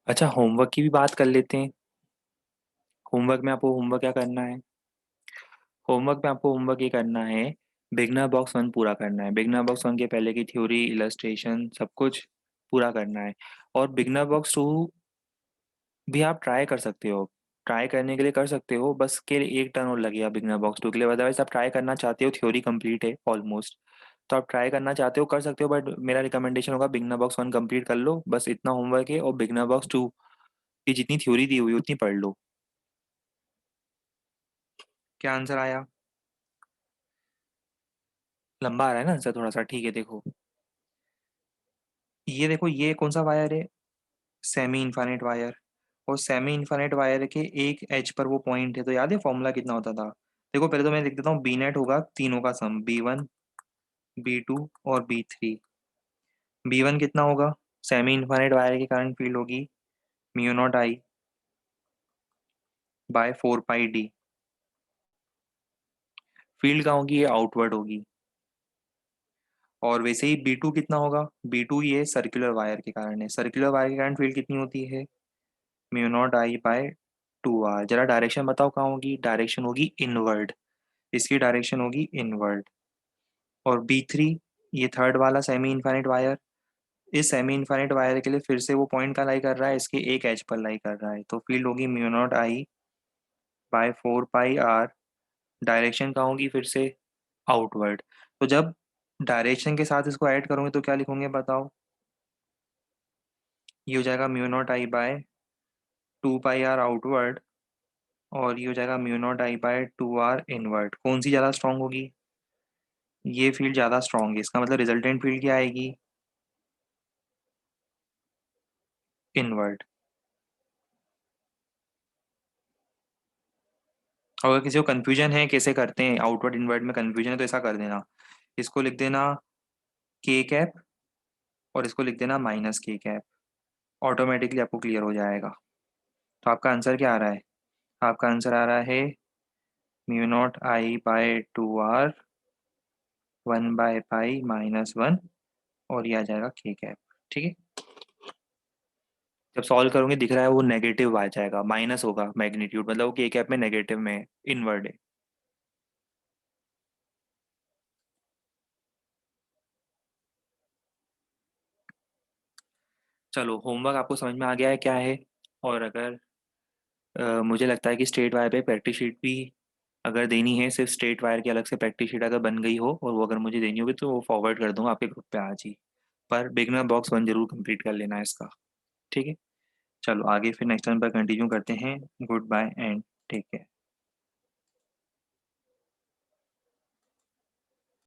अच्छा, होमवर्क की भी बात कर लेते हैं। होमवर्क में आपको होमवर्क क्या करना है? होमवर्क में आपको होमवर्क ये करना है, बिगनर बॉक्स 1 पूरा करना है। बिगनर बॉक्स 1 के पहले की थ्योरी, इलस्ट्रेशन, सब कुछ पूरा करना है। और बिगनर बॉक्स 2 भी आप ट्राई कर सकते हो, ट्राई करने के लिए कर सकते हो, बस के लिए एक टर्न और लगेगा बिगनर बॉक्स 2 के लिए। अदरवाइज आप ट्राई करना चाहते हो, थ्योरी कंप्लीट है ऑलमोस्ट, तो आप ट्राई करना चाहते हो कर सकते हो, बट मेरा रिकमेंडेशन होगा बिगनर बॉक्स 1 कंप्लीट कर लो, बस इतना होमवर्क है। और बिगनर बॉक्स 2 की जितनी थ्योरी दी हुई उतनी पढ़ लो। क्या आंसर आया? लंबा आ रहा है ना आंसर थोड़ा सा, ठीक है। देखो, ये देखो, ये कौन सा वायर है? Semi infinite wire. और सेमी इनफाइनाइट वायर के एक एज पर वो पॉइंट है, तो याद है फॉर्मूला कितना होता था? देखो, पहले तो मैं लिख देता हूँ, बी नेट होगा तीनों का सम, B1, B2 और B3। B1 कितना होगा? सेमी इनफाइनाइट वायर के कारण फील्ड होगी mu not I by 4 pi D. Field कहाँ होगी? ये आउटवर्ड होगी। और वैसे ही B2 कितना होगा, B2 ये सर्कुलर वायर के कारण है, सर्कुलर वायर के कारण फील्ड कितनी होती है, mu not I bye 2r। जरा डायरेक्शन बताओ कहाँ होगी, डायरेक्शन होगी इनवर्ड, इसकी डायरेक्शन होगी इनवर्ड। और B3 ये थर्ड वाला सेमी इनफाइनाइट वायर, इस सेमी इनफाइनाइट वायर के लिए फिर से वो पॉइंट का लाई कर रहा है, इसके एक एज पर लाई कर रहा है, तो फील्ड होगी mu not I by 4 pi r। Direction कहाँ होगी फिर से आउटवर्ड। तो जब डायरेक्शन के साथ इसको ऐड करोगे तो क्या लिखोगे बताओ, ये हो जाएगा mu not I by 2 pi r outward, और ये हो जाएगा mu not I bye 2r inward. कौन सी ज़्यादा स्ट्रांग होगी, ये फील्ड ज़्यादा स्ट्रांग है, इसका मतलब रिजल्टेंट फील्ड क्या आएगी, इनवर्ड। और अगर किसी को कन्फ्यूजन है कैसे करते हैं आउटवर्ड इनवर्ड में कन्फ्यूजन है तो ऐसा कर देना, इसको लिख देना के कैप और इसको लिख देना माइनस के कैप, ऑटोमेटिकली आपको क्लियर हो जाएगा। तो आपका आंसर क्या आ रहा है, आपका आंसर आ रहा है mu not I bye 2r 1/π-1, और ये आ जाएगा के कैप। ठीक है, जब सॉल्व करोगे दिख रहा है वो नेगेटिव आ जाएगा, माइनस होगा मैग्नीट्यूड, मतलब वो के कैप में नेगेटिव में इनवर्ड है। चलो होमवर्क आपको समझ में आ गया है क्या है। और अगर मुझे लगता है कि स्ट्रेट वायर पे प्रैक्टिस शीट भी अगर देनी है, सिर्फ स्ट्रेट वायर की अलग से प्रैक्टिस शीट अगर बन गई हो और वो अगर मुझे देनी होगी तो वो फॉरवर्ड कर दूंगा आपके ग्रुप पे आज ही। पर बिगनर बॉक्स 1 जरूर कंप्लीट कर लेना है इसका। ठीक है, चलो आगे फिर नेक्स्ट टाइम पर कंटिन्यू करते हैं। Goodbye and take care.